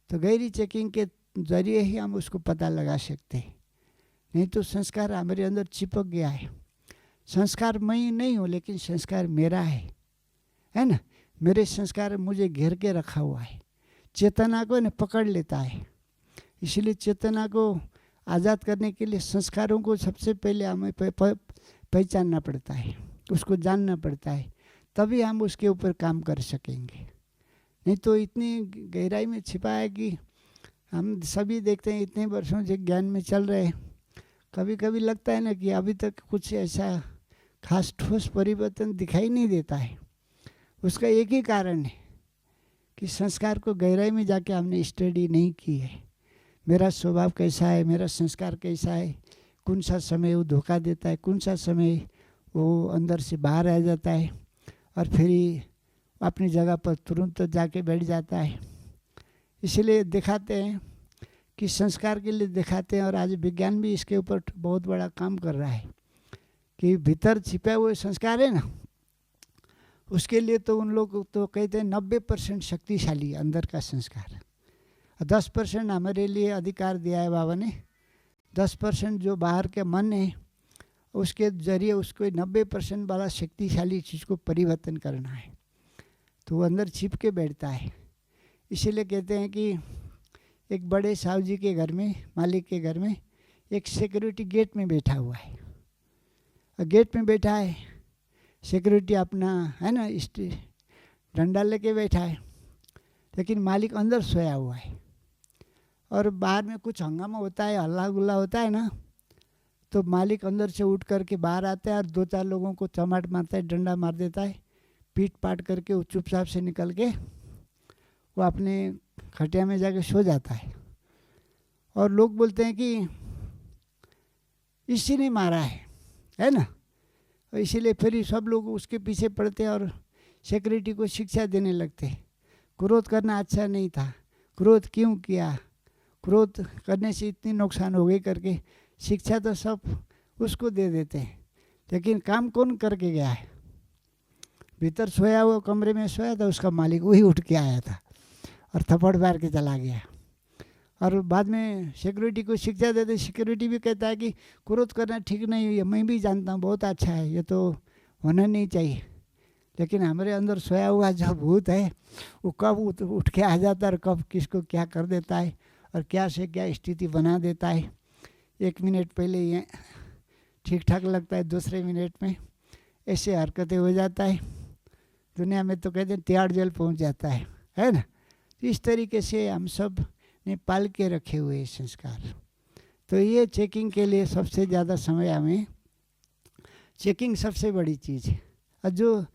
तो गहरी चेकिंग के जरिए ही हम उसको पता लगा सकते हैं। नहीं तो संस्कार हमारे अंदर चिपक गया है। संस्कार मैं नहीं हूँ, लेकिन संस्कार मेरा है ना। मेरे संस्कार मुझे घेर के रखा हुआ है, चेतना को न पकड़ लेता है। इसलिए चेतना को आज़ाद करने के लिए संस्कारों को सबसे पहले हमें पहचानना पड़ता है, उसको जानना पड़ता है, तभी हम उसके ऊपर काम कर सकेंगे। नहीं तो इतनी गहराई में छिपा है कि हम सभी देखते हैं इतने वर्षों से ज्ञान में चल रहे हैं, कभी कभी लगता है ना कि अभी तक कुछ ऐसा खास ठोस परिवर्तन दिखाई नहीं देता है। उसका एक ही कारण है कि संस्कार को गहराई में जाके हमने स्टडी नहीं की है। मेरा स्वभाव कैसा है, मेरा संस्कार कैसा है, कौन सा समय वो धोखा देता है, कौन सा समय वो अंदर से बाहर आ जाता है और फिर अपनी जगह पर तुरंत जाके बैठ जाता है। इसलिए दिखाते हैं कि संस्कार के लिए दिखाते हैं, और आज विज्ञान भी इसके ऊपर बहुत बड़ा काम कर रहा है कि भीतर छिपे हुए संस्कार है ना, उसके लिए तो उन लोग तो कहते हैं 90% शक्तिशाली अंदर का संस्कार, 10% हमारे लिए अधिकार दिया है बाबा ने। 10% जो बाहर के मन है, उसके जरिए उसको 90% वाला शक्तिशाली चीज़ को परिवर्तन करना है, तो वो अंदर छिप के बैठता है। इसीलिए कहते हैं कि एक बड़े साहू जी के घर में, मालिक के घर में, एक सिक्योरिटी गेट में बैठा हुआ है। और गेट में बैठा है, सिक्योरिटी अपना है ना डंडा लेके बैठा है, लेकिन मालिक अंदर सोया हुआ है। और बाहर में कुछ हंगामा होता है, हल्ला गुल्ला होता है ना, तो मालिक अंदर से उठ करके बाहर आता है और 2-4 लोगों को चमाट मारता है, डंडा मार देता है, पीट पाट करके वो चुपचाप से निकल के वो अपने खटिया में जाके सो जाता है। और लोग बोलते हैं कि इसी ने मारा है ना। और इसीलिए फिर सब लोग उसके पीछे पड़ते और सिक्योरिटी को शिक्षा देने लगते। क्रोध करना अच्छा नहीं था, क्रोध क्यों किया, क्रोध करने से इतनी नुकसान हो गई करके शिक्षा तो सब उसको दे देते हैं, लेकिन काम कौन करके गया है? भीतर सोया हुआ कमरे में सोया था, उसका मालिक वही उठ के आया था और थप्पड़ मार के चला गया। और बाद में सिक्योरिटी को शिक्षा देते, सिक्योरिटी भी कहता है कि क्रोध करना ठीक नहीं है, मैं भी जानता हूँ बहुत अच्छा है, ये तो होना नहीं चाहिए, लेकिन हमारे अंदर सोया हुआ जो भूत है वो कब उठ के आ जाता है और कब किसको क्या कर देता है और क्या से क्या स्थिति बना देता है। 1 मिनट पहले ये ठीक ठाक लगता है, दूसरे मिनट में ऐसे हरकतें हो जाता है। दुनिया में तो कहते हैं तिहाड़ जेल पहुंच जाता है ना। इस तरीके से हम सब ने पाल के रखे हुए हैं संस्कार। तो ये चेकिंग के लिए सबसे ज़्यादा समय हमें, चेकिंग सबसे बड़ी चीज़ है। और जो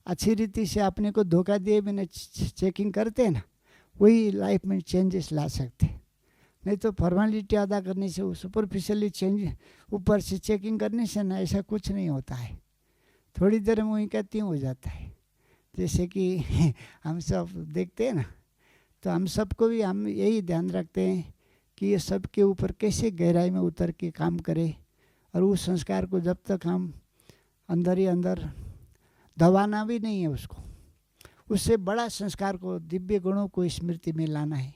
अच्छी रीति से अपने को धोखा दिए बिना चेकिंग करते हैं ना, वही लाइफ में चेंजेस ला सकते हैं। नहीं तो फॉर्मेलिटी अदा करने से, सुपरफिशियली चेंज ऊपर से चेकिंग करने से ना ऐसा कुछ नहीं होता है, थोड़ी देर में वहीं का त्यों हो जाता है। जैसे कि हम सब देखते हैं ना, तो हम सबको भी हम यही ध्यान रखते हैं कि ये सब के ऊपर कैसे गहराई में उतर के काम करें, और उस संस्कार को जब तक हम अंदर ही अंदर दबाना भी नहीं है उसको, उससे बड़ा संस्कार को, दिव्य गुणों को स्मृति में लाना है,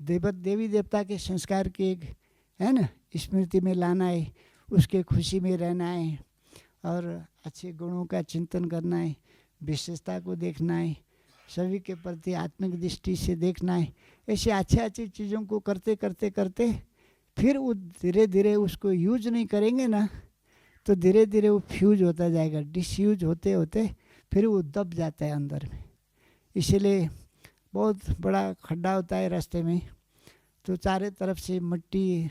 देवी देवता के संस्कार के एक है ना स्मृति में लाना है, उसके खुशी में रहना है और अच्छे गुणों का चिंतन करना है, विशेषता को देखना है, सभी के प्रति आत्मिक दृष्टि से देखना है। ऐसे अच्छी चीज़ों को करते करते करते फिर वो धीरे धीरे उसको यूज नहीं करेंगे ना, तो धीरे धीरे वो फ्यूज होता जाएगा, डिसयूज होते होते फिर वो दब जाता है अंदर में। इसीलिए बहुत बड़ा खड्डा होता है रास्ते में, तो चारों तरफ से मिट्टी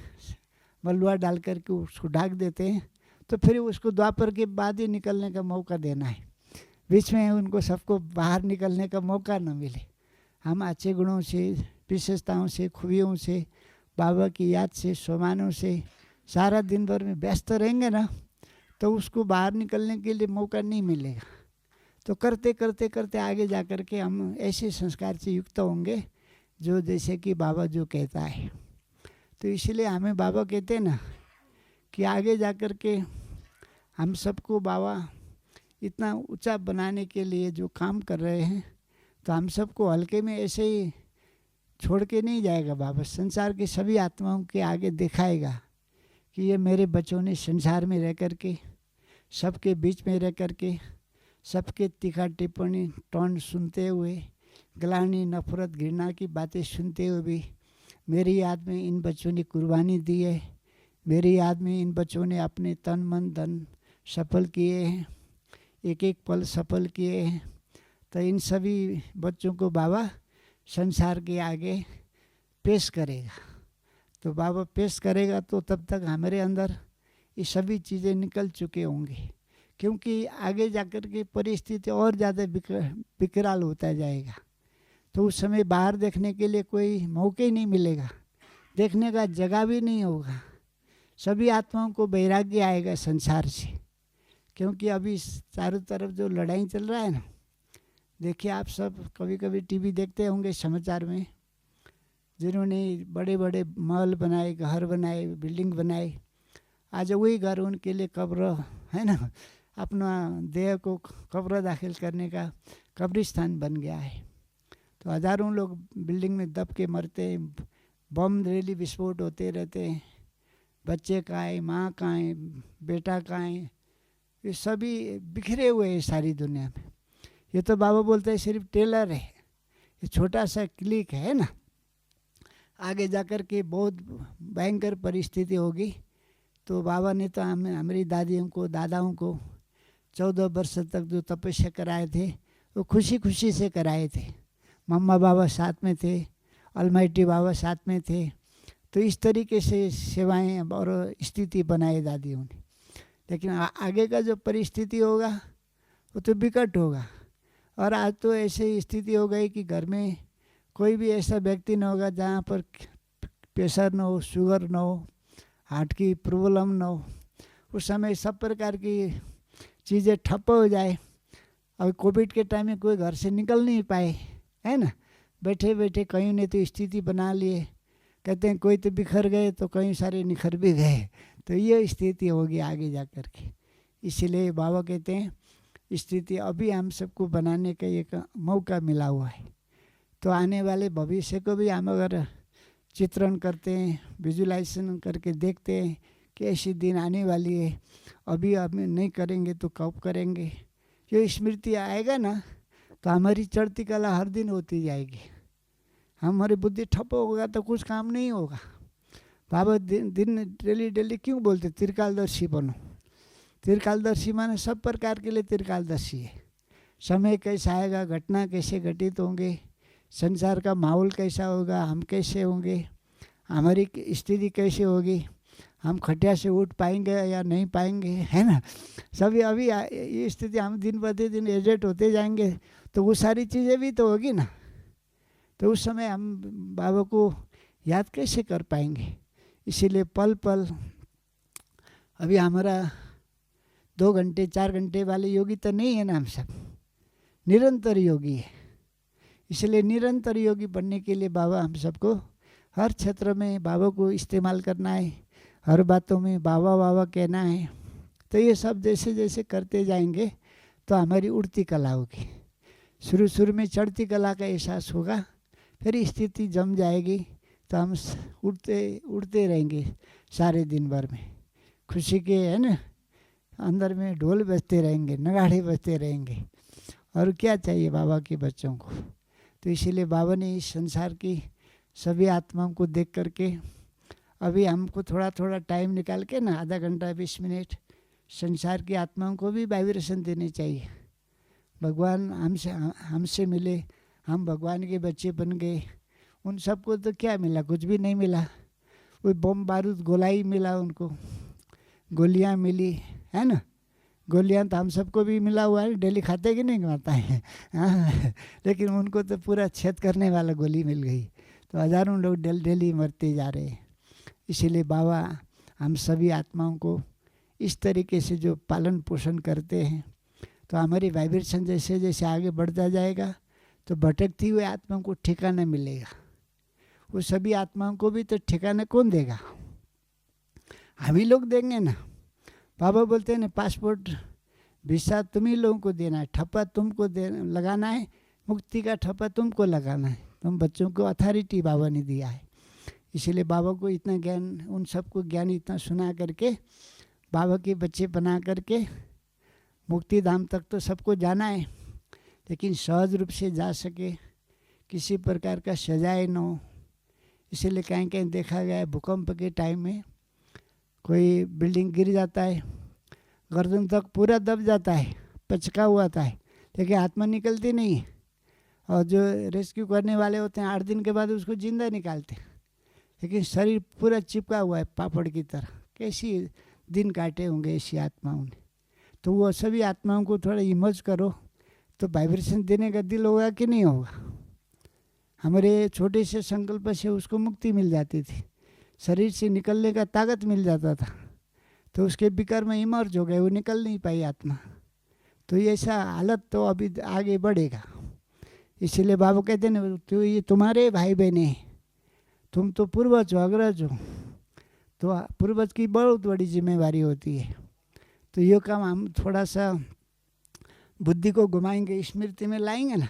बलुआ डाल करके उसको ढक देते हैं, तो फिर उसको द्वापर के बाद ही निकलने का मौका देना है, बीच में उनको सबको बाहर निकलने का मौका न मिले। हम अच्छे गुणों से, विशेषताओं से, खूबियों से, बाबा की याद से, सोमानों से सारा दिन भर में व्यस्त रहेंगे ना, तो उसको बाहर निकलने के लिए मौका नहीं मिलेगा। तो करते करते करते आगे जा कर के हम ऐसे संस्कार से युक्त होंगे जो जैसे कि बाबा जो कहता है। तो इसलिए हमें बाबा कहते हैं ना कि आगे जा कर के हम सबको बाबा इतना ऊंचा बनाने के लिए जो काम कर रहे हैं, तो हम सबको हल्के में ऐसे ही छोड़ के नहीं जाएगा बाबा। संसार की सभी आत्माओं के आगे दिखाएगा कि ये मेरे बच्चों ने संसार में रह कर के, सबके बीच में रह कर के, सबके तीखा टिप्पणी टोन सुनते हुए, ग्लानि नफरत घृणा की बातें सुनते हुए भी मेरी याद में इन बच्चों ने कुर्बानी दी है, मेरी याद में इन बच्चों ने अपने तन मन धन सफल किए हैं, एक एक पल सफल किए हैं। तो इन सभी बच्चों को बाबा संसार के आगे पेश करेगा। तो बाबा पेश करेगा तो तब तक हमारे अंदर ये सभी चीज़ें निकल चुके होंगे, क्योंकि आगे जाकर के परिस्थिति और ज़्यादा विकराल होता जाएगा। तो उस समय बाहर देखने के लिए कोई मौके ही नहीं मिलेगा, देखने का जगह भी नहीं होगा। सभी आत्माओं को वैराग्य आएगा संसार से, क्योंकि अभी चारों तरफ जो लड़ाई चल रहा है ना, देखिए आप सब कभी कभी टीवी देखते होंगे समाचार में, जिन्होंने बड़े बड़े महल बनाए, घर बनाए, बिल्डिंग बनाए, आज वही घर उनके लिए कब्र है ना, अपना देह को कब्र दाखिल करने का कब्रिस्तान बन गया है। तो हज़ारों लोग बिल्डिंग में दब के मरते हैं, बम रेली विस्फोट होते रहते हैं, बच्चे कहाँ हैं, माँ कहाँ है, बेटा कहाँ है, ये सभी बिखरे हुए हैं सारी दुनिया में। ये तो बाबा बोलते हैं सिर्फ टेलर है, ये छोटा सा क्लिक है ना, आगे जाकर के बहुत भयंकर परिस्थिति होगी। तो बाबा ने तो हमारी दादियों को, दादाओं को 14 वर्ष तक जो तपस्या कराए थे वो खुशी खुशी से कराए थे। मम्मा बाबा साथ में थे, अलमाइटी बाबा साथ में थे। तो इस तरीके से सेवाएं और स्थिति बनाए दादियों ने। लेकिन आगे का जो परिस्थिति होगा वो तो विकट होगा। और आज तो ऐसी स्थिति हो गई कि घर में कोई भी ऐसा व्यक्ति न होगा जहाँ पर प्रेशर न हो, शुगर न हो, हार्ट की प्रॉब्लम न हो। उस समय सब प्रकार की चीज़ें ठप्प हो जाए। अब कोविड के टाइम में कोई घर से निकल नहीं पाए, है ना, बैठे बैठे कहीं ने तो स्थिति बना लिए। कहते हैं कोई तो बिखर गए तो कहीं सारे निखर भी गए। तो ये स्थिति होगी आगे जा कर के। इसीलिए बाबा कहते हैं स्थिति अभी हम सबको बनाने का एक मौका मिला हुआ है। तो आने वाले भविष्य को भी हम अगर चित्रण करते हैं, विजुलाइजेशन करके देखते हैं कि ऐसी दिन आने वाली है, अभी हम नहीं करेंगे तो कब करेंगे। ये स्मृति आएगा ना तो हमारी चढ़ती कला हर दिन होती जाएगी। हमारी बुद्धि ठप्प होगा तो कुछ काम नहीं होगा। बाबा दिन डेली डेली क्यों बोलते त्रिकालदर्शी बनो। त्रिकालदर्शी माने सब प्रकार के लिए त्रिकालदर्शी है। समय कैसा आएगा, घटना कैसे घटित होंगे, संसार का माहौल कैसा होगा, हम कैसे होंगे, हमारी स्थिति कैसे होगी, हम खटिया से उठ पाएंगे या नहीं पाएंगे, है ना। सभी अभी ये स्थिति हम दिन प्रतिदिन एडजस्ट होते जाएंगे तो वो सारी चीज़ें भी तो होगी ना। तो उस समय हम बाबा को याद कैसे कर पाएंगे। इसीलिए पल पल अभी हमारा 2 घंटे 4 घंटे वाले योगी तो नहीं है ना, हम सब निरंतर योगी है। इसलिए निरंतर योगी बनने के लिए बाबा हम सबको हर क्षेत्र में बाबा को इस्तेमाल करना है, हर बातों में बाबा बाबा कहना है। तो ये सब जैसे जैसे करते जाएंगे तो हमारी उड़ती कला होगी। शुरू में चढ़ती कला का एहसास होगा, फिर स्थिति जम जाएगी तो हम उड़ते रहेंगे सारे दिन भर में। खुशी के, है ना, अंदर में ढोल बजते रहेंगे, नगाड़े बजते रहेंगे। और क्या चाहिए बाबा के बच्चों को। तो इसीलिए बाबा ने इस संसार की सभी आत्माओं को देख करके अभी हमको थोड़ा थोड़ा टाइम निकाल के ना, आधा घंटा 20 मिनट संसार की आत्माओं को भी वाइब्रेशन देने चाहिए। भगवान हमसे मिले, हम भगवान के बच्चे बन गए। उन सबको तो क्या मिला, कुछ भी नहीं मिला। वो बम बारूद गोलाई मिला, उनको गोलियां मिली, है ना। गोलियां तो हम सबको भी मिला हुआ है, डेली खाते कि नहीं खाता है, हाँ। लेकिन उनको तो पूरा छेद करने वाला गोली मिल गई। तो हज़ारों लोग डेली मरते जा रहे हैं। इसीलिए बाबा हम सभी आत्माओं को इस तरीके से जो पालन पोषण करते हैं, तो हमारी वाइब्रेशन जैसे जैसे आगे बढ़ता जाएगा तो भटकती हुई आत्माओं को ठिकाना मिलेगा। वो सभी आत्माओं को भी तो ठिकाना कौन देगा, हम ही लोग देंगे ना। बाबा बोलते हैं ना, पासपोर्ट वीसा तुम ही लोगों को देना है, ठप्पा तुमको लगाना है, मुक्ति का ठप्पा तुमको लगाना है। तुम बच्चों को अथॉरिटी बाबा ने दिया है। इसीलिए बाबा को इतना ज्ञान, उन सबको ज्ञान इतना सुना करके बाबा के बच्चे बना करके मुक्ति धाम तक तो सबको जाना है, लेकिन सहज रूप से जा सके, किसी प्रकार का सजाए न हो। इसीलिए कहीं कहीं देखा गया है भूकंप के टाइम में कोई बिल्डिंग गिर जाता है, गर्दन तक पूरा दब जाता है, पचका हुआ था, लेकिन आत्मा निकलती नहीं है। और जो रेस्क्यू करने वाले होते हैं 8 दिन के बाद उसको जिंदा निकालते हैं, लेकिन शरीर पूरा चिपका हुआ है पापड़ की तरह। कैसी दिन काटे होंगे ऐसी आत्माओं ने। तो वो सभी आत्माओं को थोड़ा इमर्ज करो तो वाइब्रेशन देने का दिल होगा कि नहीं होगा। हमारे छोटे से संकल्प से उसको मुक्ति मिल जाती थी, शरीर से निकलने का ताकत मिल जाता था। तो उसके विकार में इमर्ज हो गए, वो निकल नहीं पाई आत्मा। तो ये ऐसा हालत तो अभी आगे बढ़ेगा। इसीलिए बाबा कहते हैं तो ये तुम्हारे भाई बहन हैं, तुम तो पूर्वज हो, अग्रज हो। तो पूर्वज की बहुत बड़ी जिम्मेवारी होती है। तो ये काम हम थोड़ा सा बुद्धि को घुमाएंगे, स्मृति में लाएंगे ना,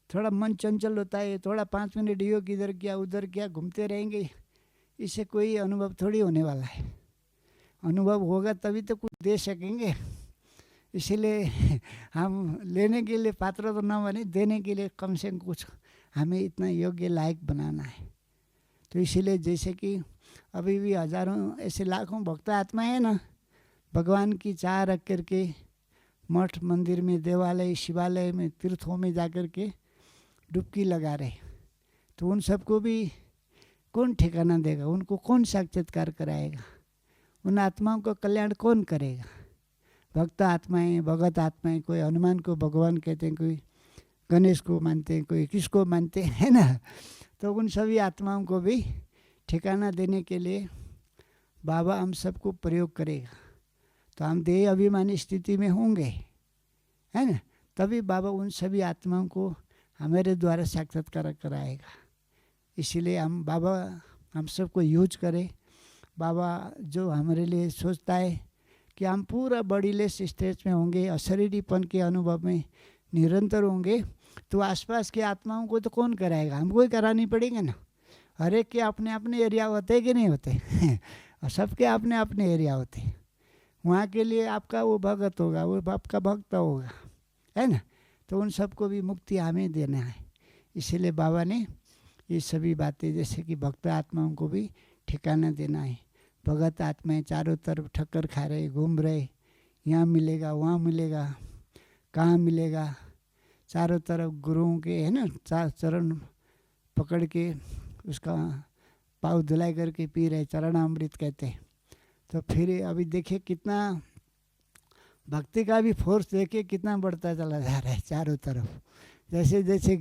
थोड़ा मन चंचल होता है, थोड़ा 5 मिनट योग इधर किया उधर किया घूमते रहेंगे, इससे कोई अनुभव थोड़ी होने वाला है। अनुभव होगा तभी तो कुछ दे सकेंगे। इसीलिए हम लेने के लिए पात्र तो न बने, देने के लिए कम से कम कुछ हमें इतना योग्य लायक बनाना है। तो इसीलिए जैसे कि अभी भी हजारों ऐसे लाखों भक्त आत्मा है ना, भगवान की चाह रख करके मठ मंदिर में, देवालय, शिवालय में, तीर्थों में जाकर के डुबकी लगा रहे। तो उन सबको भी कौन ठिकाना देगा? उनको कौन साक्षात्कार कराएगा? उन आत्माओं का कल्याण कौन करेगा? भक्त आत्माएं, भगत आत्माएं, कोई हनुमान को भगवान कहते हैं, कोई गणेश को मानते हैं, कोई किसको मानते हैं, है ना। तो उन सभी आत्माओं को भी ठिकाना देने के लिए बाबा हम सबको प्रयोग करेगा। तो हम देह अभिमानी स्थिति में होंगे, है ना, तभी बाबा उन सभी आत्माओं को हमारे द्वारा साक्षात्कार कराएगा। इसीलिए हम बाबा हम सबको यूज करें। बाबा जो हमारे लिए सोचता है कि हम पूरा बॉडीलेस स्टेज में होंगे, अशरीरीपन के अनुभव में निरंतर होंगे, तो आसपास की आत्माओं को तो कौन कराएगा? हमको ही करानी पड़ेगी ना। हर एक के अपने अपने एरिया होते कि नहीं होते और सबके अपने अपने एरिया होते। वहाँ के लिए आपका वो भगत होगा, वो आपका भक्त होगा, है ना। तो उन सबको भी मुक्ति हमें देना है। इसीलिए बाबा ने ये सभी बातें, जैसे कि भक्त आत्माओं को भी ठिकाना देना है। भगत आत्माएं चारों तरफ ठक्कर खा रहे, घूम रहे, यहाँ मिलेगा, वहाँ मिलेगा, कहाँ मिलेगा, चारों तरफ गुरुओं के, है ना, चरण पकड़ के उसका पाँव धुलाई करके पी रहे, चरणामृत कहते हैं। तो फिर अभी देखिए कितना भक्ति का भी फोर्स देखिए कितना बढ़ता चला जा रहा है चारों तरफ। जैसे जैसे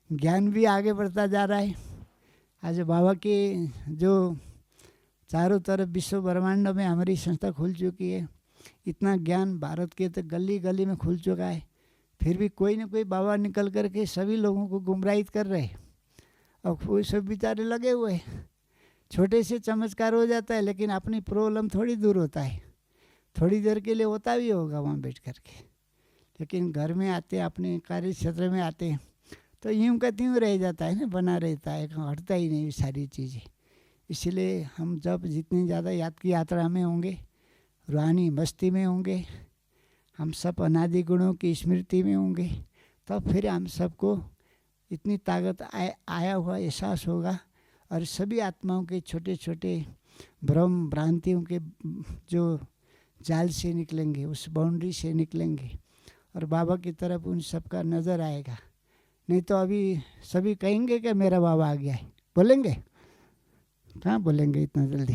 ज्ञान भी आगे बढ़ता जा रहा है। आज बाबा के जो चारों तरफ विश्व ब्रह्मांड में हमारी संस्था खुल चुकी है, इतना ज्ञान भारत के तो गली गली में खुल चुका है, फिर भी कोई ना कोई बाबा निकल कर के सभी लोगों को गुमराहित कर रहे हैं। और कोई सब बेचारे लगे हुए हैं। छोटे से चमत्कार हो जाता है, लेकिन अपनी प्रॉब्लम थोड़ी दूर होता है। थोड़ी देर के लिए होता भी होगा वहाँ बैठ कर के, लेकिन घर में आते, अपने कार्य क्षेत्र में आते हैं तो यूँ का त्यों रह जाता है ना, बना रहता है, हटता ही नहीं सारी चीज़ें। इसलिए हम जब जितनी ज़्यादा याद की यात्रा में होंगे, रूहानी मस्ती में होंगे, हम सब अनादि गुणों की स्मृति में होंगे, तब फिर हम सबको इतनी ताकत आया हुआ एहसास होगा। और सभी आत्माओं के छोटे छोटे भ्रम भ्रांतियों के जो जाल से निकलेंगे, उस बाउंड्री से निकलेंगे और बाबा की तरफ उन सब का नज़र आएगा। नहीं तो अभी सभी कहेंगे कि मेरा बाबा आ गया है, बोलेंगे? कहाँ बोलेंगे इतना जल्दी,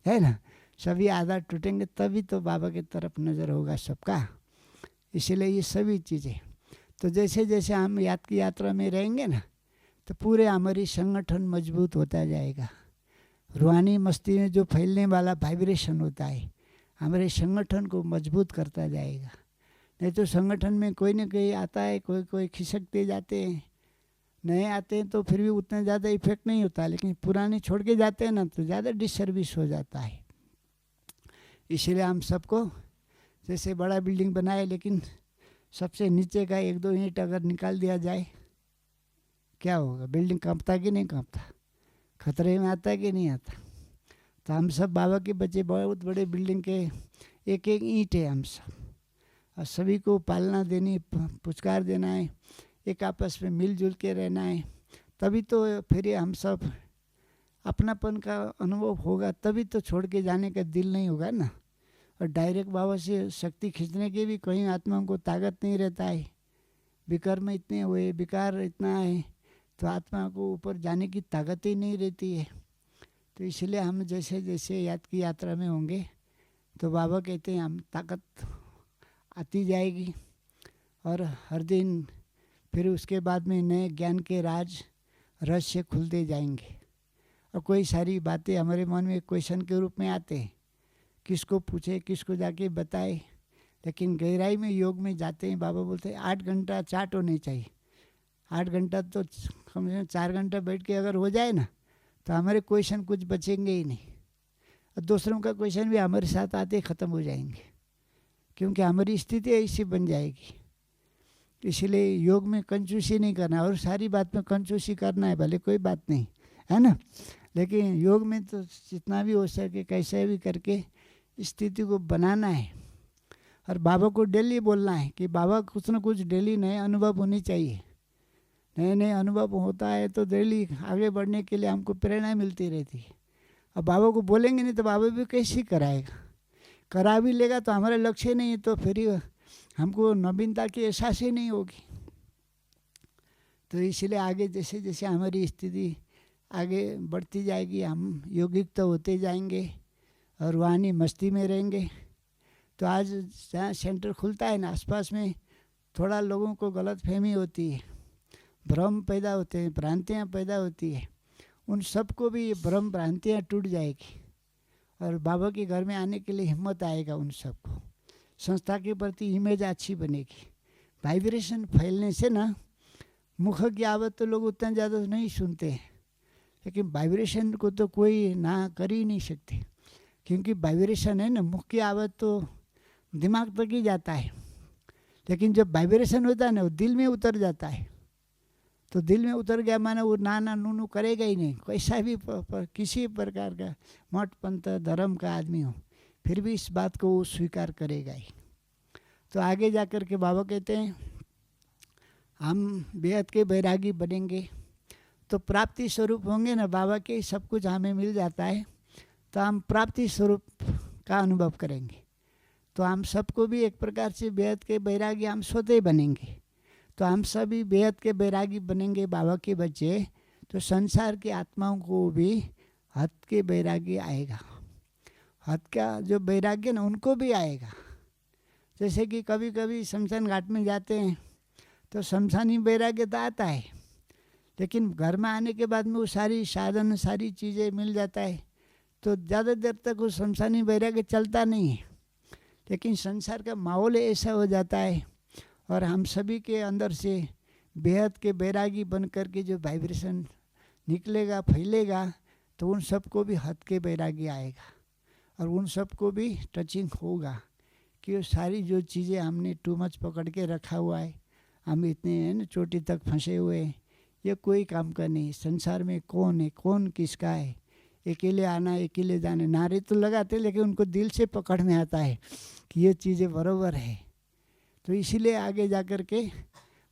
है ना। सभी आधार टूटेंगे तभी तो बाबा की तरफ नज़र होगा सबका। इसीलिए ये सभी चीज़ें, तो जैसे जैसे हम याद की यात्रा में रहेंगे ना, तो पूरे हमारी संगठन मजबूत होता जाएगा। रूहानी मस्ती में जो फैलने वाला वाइब्रेशन होता है हमारे संगठन को मजबूत करता जाएगा। नहीं तो संगठन में कोई ना कोई आता है, कोई कोई खिसकते जाते हैं, नए आते हैं तो फिर भी उतना ज़्यादा इफेक्ट नहीं होता, लेकिन पुराने छोड़ के जाते हैं ना तो ज़्यादा डिसर्विस हो जाता है। इसीलिए हम सबको, जैसे बड़ा बिल्डिंग बनाए, लेकिन सबसे नीचे का 1-2 ईंट अगर निकाल दिया जाए, क्या होगा? बिल्डिंग कांपता कि नहीं कांपता? खतरे में आता कि नहीं आता? तो हम सब बाबा के बच्चे, बहुत बड़े बिल्डिंग के एक एक ईंट है हम सब, और सभी को पालना देनी, पुचकार देना है, एक आपस में मिलजुल के रहना है। तभी तो फिर हम सब अपनापन का अनुभव होगा, तभी तो छोड़ के जाने का दिल नहीं होगा ना। और डायरेक्ट बाबा से शक्ति खींचने की भी कहीं आत्माओं को ताकत नहीं रहता है। विकर्म इतने हुए, विकार इतना है, तो आत्मा को ऊपर जाने की ताकत ही नहीं रहती है। तो इसलिए हम जैसे जैसे याद की यात्रा में होंगे तो बाबा कहते हैं हम ताकत आती जाएगी, और हर दिन फिर उसके बाद में नए ज्ञान के राज रहस्य खुलते जाएंगे। और कोई सारी बातें हमारे मन में क्वेश्चन के रूप में आते हैं, किसको पूछे, किसको जाके बताए, लेकिन गहराई में योग में जाते हैं बाबा बोलते हैं 8 घंटा चाट होनी चाहिए। 8 घंटा तो कम से कम 4 घंटा बैठ के अगर हो जाए ना, तो हमारे क्वेश्चन कुछ बचेंगे ही नहीं, और दूसरों का क्वेश्चन भी हमारे साथ आते ख़त्म हो जाएंगे, क्योंकि हमारी स्थिति ऐसी बन जाएगी। इसलिए योग में कंजूसी नहीं करना, और सारी बात में कंजूसी करना है भले कोई बात नहीं, है ना, लेकिन योग में तो जितना भी हो सके कैसे भी करके स्थिति को बनाना है। और बाबा को डेली बोलना है कि बाबा कुछ ना कुछ डेली नए अनुभव होनी चाहिए, नए नए अनुभव होता है तो डेली आगे बढ़ने के लिए हमको प्रेरणा मिलती रहती है। अब बाबा को बोलेंगे नहीं तो बाबा भी कैसे कराएगा, करा भी लेगा तो हमारा लक्ष्य नहीं है तो फिर हमको नवीनता की एहसास ही नहीं होगी। तो इसलिए आगे जैसे जैसे हमारी स्थिति आगे बढ़ती जाएगी, हम योगिक तो होते जाएंगे और रूहानी मस्ती में रहेंगे। तो आज जहाँ सेंटर खुलता है ना, आसपास में थोड़ा लोगों को गलत फहमी होती है, भ्रम पैदा होते हैं, भ्रांतियाँ पैदा होती है। उन सबको भी ये भ्रम भ्रांतियाँ टूट जाएगी और बाबा के घर में आने के लिए हिम्मत आएगा। उन सबको संस्था के प्रति इमेज अच्छी बनेगी। वाइब्रेशन फैलने से ना, मुख की आवाज़ तो लोग उतना ज़्यादा नहीं सुनते हैं, लेकिन वाइब्रेशन को तो कोई ना कर ही नहीं सकते, क्योंकि वाइब्रेशन है ना, मुख की आवाज़ तो दिमाग तक ही जाता है, लेकिन जब वाइब्रेशन होता है ना वो दिल में उतर जाता है। तो दिल में उतर गया माने वो नाना नूनू करेगा ही नहीं, कैसा भी किसी प्रकार का मठ पंथ धर्म का आदमी हो, फिर भी इस बात को वो स्वीकार करेगा ही। तो आगे जा कर के बाबा कहते हैं हम बेहद के बैरागी बनेंगे तो प्राप्ति स्वरूप होंगे ना बाबा के, सब कुछ हमें मिल जाता है तो हम प्राप्ति स्वरूप का अनुभव करेंगे। तो हम सबको भी एक प्रकार से बेहद के बैरागी हम स्वतः बनेंगे। तो हम सभी बेहद के बैरागी बनेंगे बाबा के बच्चे, तो संसार की आत्माओं को भी हद के बैरागी आएगा। हद का जो बैराग्य ना उनको भी आएगा। जैसे कि कभी कभी शमशान घाट में जाते हैं तो शमशानी बैराग्य तो आता है, लेकिन घर में आने के बाद में वो सारी साधन सारी चीज़ें मिल जाता है तो ज़्यादा देर तक वो शमशानी बैराग्य चलता नहीं है। लेकिन संसार का माहौल ऐसा हो जाता है और हम सभी के अंदर से बेहद के बैरागी बन कर के जो वाइब्रेशन निकलेगा फैलेगा तो उन सबको भी हद के बैरागी आएगा और उन सबको भी टचिंग होगा कि वो सारी जो चीज़ें हमने टू मच पकड़ के रखा हुआ है, हम इतने हैं ना चोटी तक फंसे हुए हैं, ये कोई काम का नहीं। संसार में कौन है, कौन किसका है, अकेले आना अकेले जाने, नारे तो लगाते लेकिन उनको दिल से पकड़ में आता है कि ये चीज़ें बराबर है। तो इसीलिए आगे जा कर के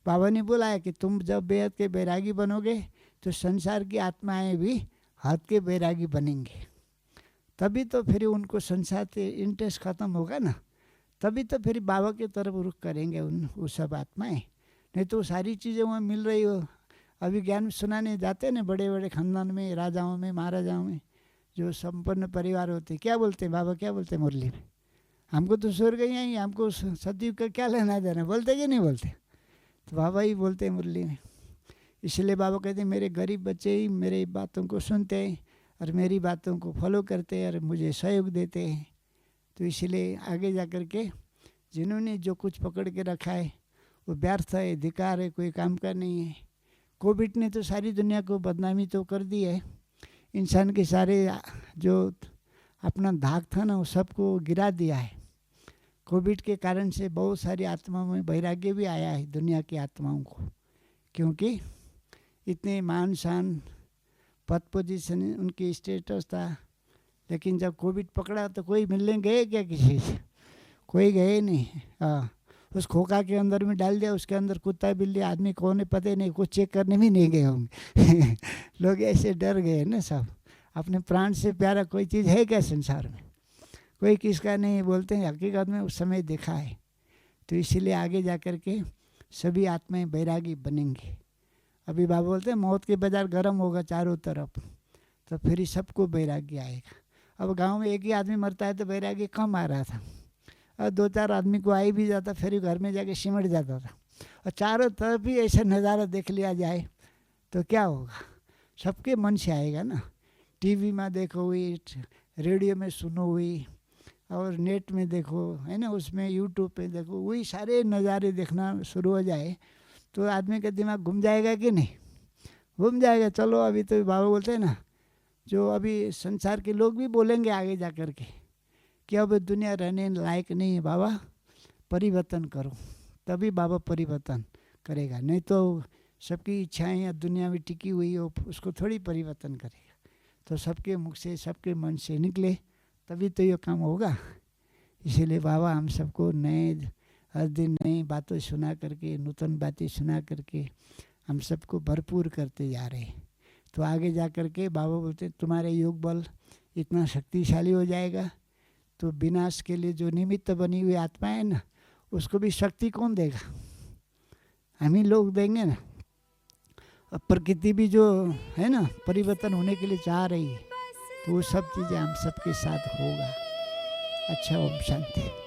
बाबा ने बोला है कि तुम जब बेहद के बैरागी बनोगे तो संसार की आत्माएं भी हद के बैरागी बनेंगे। तभी तो फिर उनको संसार से इंटरेस्ट ख़त्म होगा ना, तभी तो फिर बाबा की तरफ रुख करेंगे वो सब आत्माएं। नहीं तो सारी चीज़ें वहाँ मिल रही हो। अभी ज्ञान सुनाने जाते हैं ना बड़े बड़े खानदान में, राजाओं में, महाराजाओं में, जो संपन्न परिवार होते, क्या बोलते हैं बाबा, क्या बोलते हैं मुरली में, हमको तो स्वर्ग ही आई, हमको सतयुग का क्या लेना देना, बोलते कि नहीं बोलते? तो बाबा ही बोलते हैं मुरली में। इसलिए बाबा कहते हैं मेरे गरीब बच्चे ही मेरी बातों को सुनते हैं और मेरी बातों को फॉलो करते हैं और मुझे सहयोग देते हैं। तो इसलिए आगे जा कर के जिन्होंने जो कुछ पकड़ के रखा है वो व्यर्थ है, धिकार है, कोई काम का नहीं है। कोविड ने तो सारी दुनिया को बदनामी तो कर दी है, इंसान के सारे जो अपना धाक था ना वो सबको गिरा दिया है। कोविड के कारण से बहुत सारी आत्माओं में वैराग्य भी आया है दुनिया की आत्माओं को, क्योंकि इतने मान शान पद पोजीशन उनकी स्टेटस था, लेकिन जब कोविड पकड़ा तो कोई मिलने गए क्या किसी से? कोई गए नहीं। हाँ, उस खोखा के अंदर में डाल दिया, उसके अंदर कुत्ता बिल्ली आदमी कौन है पता नहीं, कुछ चेक करने भी नहीं गए होंगे लोग ऐसे डर गए ना सब। अपने प्राण से प्यारा कोई चीज़ है क्या संसार में? कोई किसका नहीं बोलते हैं, हकीकत में उस समय देखा है। तो इसीलिए आगे जा कर के सभी आत्माएं बैरागी बनेंगे। अभी बाबा बोलते हैं मौत के बाजार गर्म होगा चारों तरफ, तो फिर ही सबको बैरागी आएगा। अब गांव में एक ही आदमी मरता है तो बैरागी कम आ रहा था, और दो चार आदमी को आई भी जाता फिर घर में जाके सिमट जाता था। और चारों तरफ भी ऐसा नज़ारा देख लिया जाए तो क्या होगा? सबके मन से आएगा ना। टीवी में देखो हुई, रेडियो में सुनो हुई, और नेट में देखो है ना, उसमें यूट्यूब पे देखो, वही सारे नज़ारे देखना शुरू हो जाए तो आदमी का दिमाग घूम जाएगा कि नहीं? घूम जाएगा। चलो अभी तो बाबा बोलते हैं ना, जो अभी संसार के लोग भी बोलेंगे आगे जा कर के कि अब दुनिया रहने लायक नहीं है बाबा, परिवर्तन करो, तभी बाबा परिवर्तन करेगा। नहीं तो सबकी इच्छाएं या दुनिया में टिकी हुई हो उसको थोड़ी परिवर्तन करेगा। तो सबके मुख से सबके मन से निकले तभी तो ये काम होगा। इसीलिए बाबा हम सबको नए हर दिन नई बातें सुना करके, नूतन बातें सुना करके हम सबको भरपूर करते जा रहे हैं। तो आगे जा कर के बाबा बोलते तुम्हारे योग बल इतना शक्तिशाली हो जाएगा तो विनाश के लिए जो निमित्त बनी हुई आत्मा है ना, उसको भी शक्ति कौन देगा? हम ही लोग देंगे ना। अब प्रकृति भी जो है ना परिवर्तन होने के लिए चाह रही है, तो वो सब चीज़ें हम सबके साथ होगा। अच्छा, ओम शांति।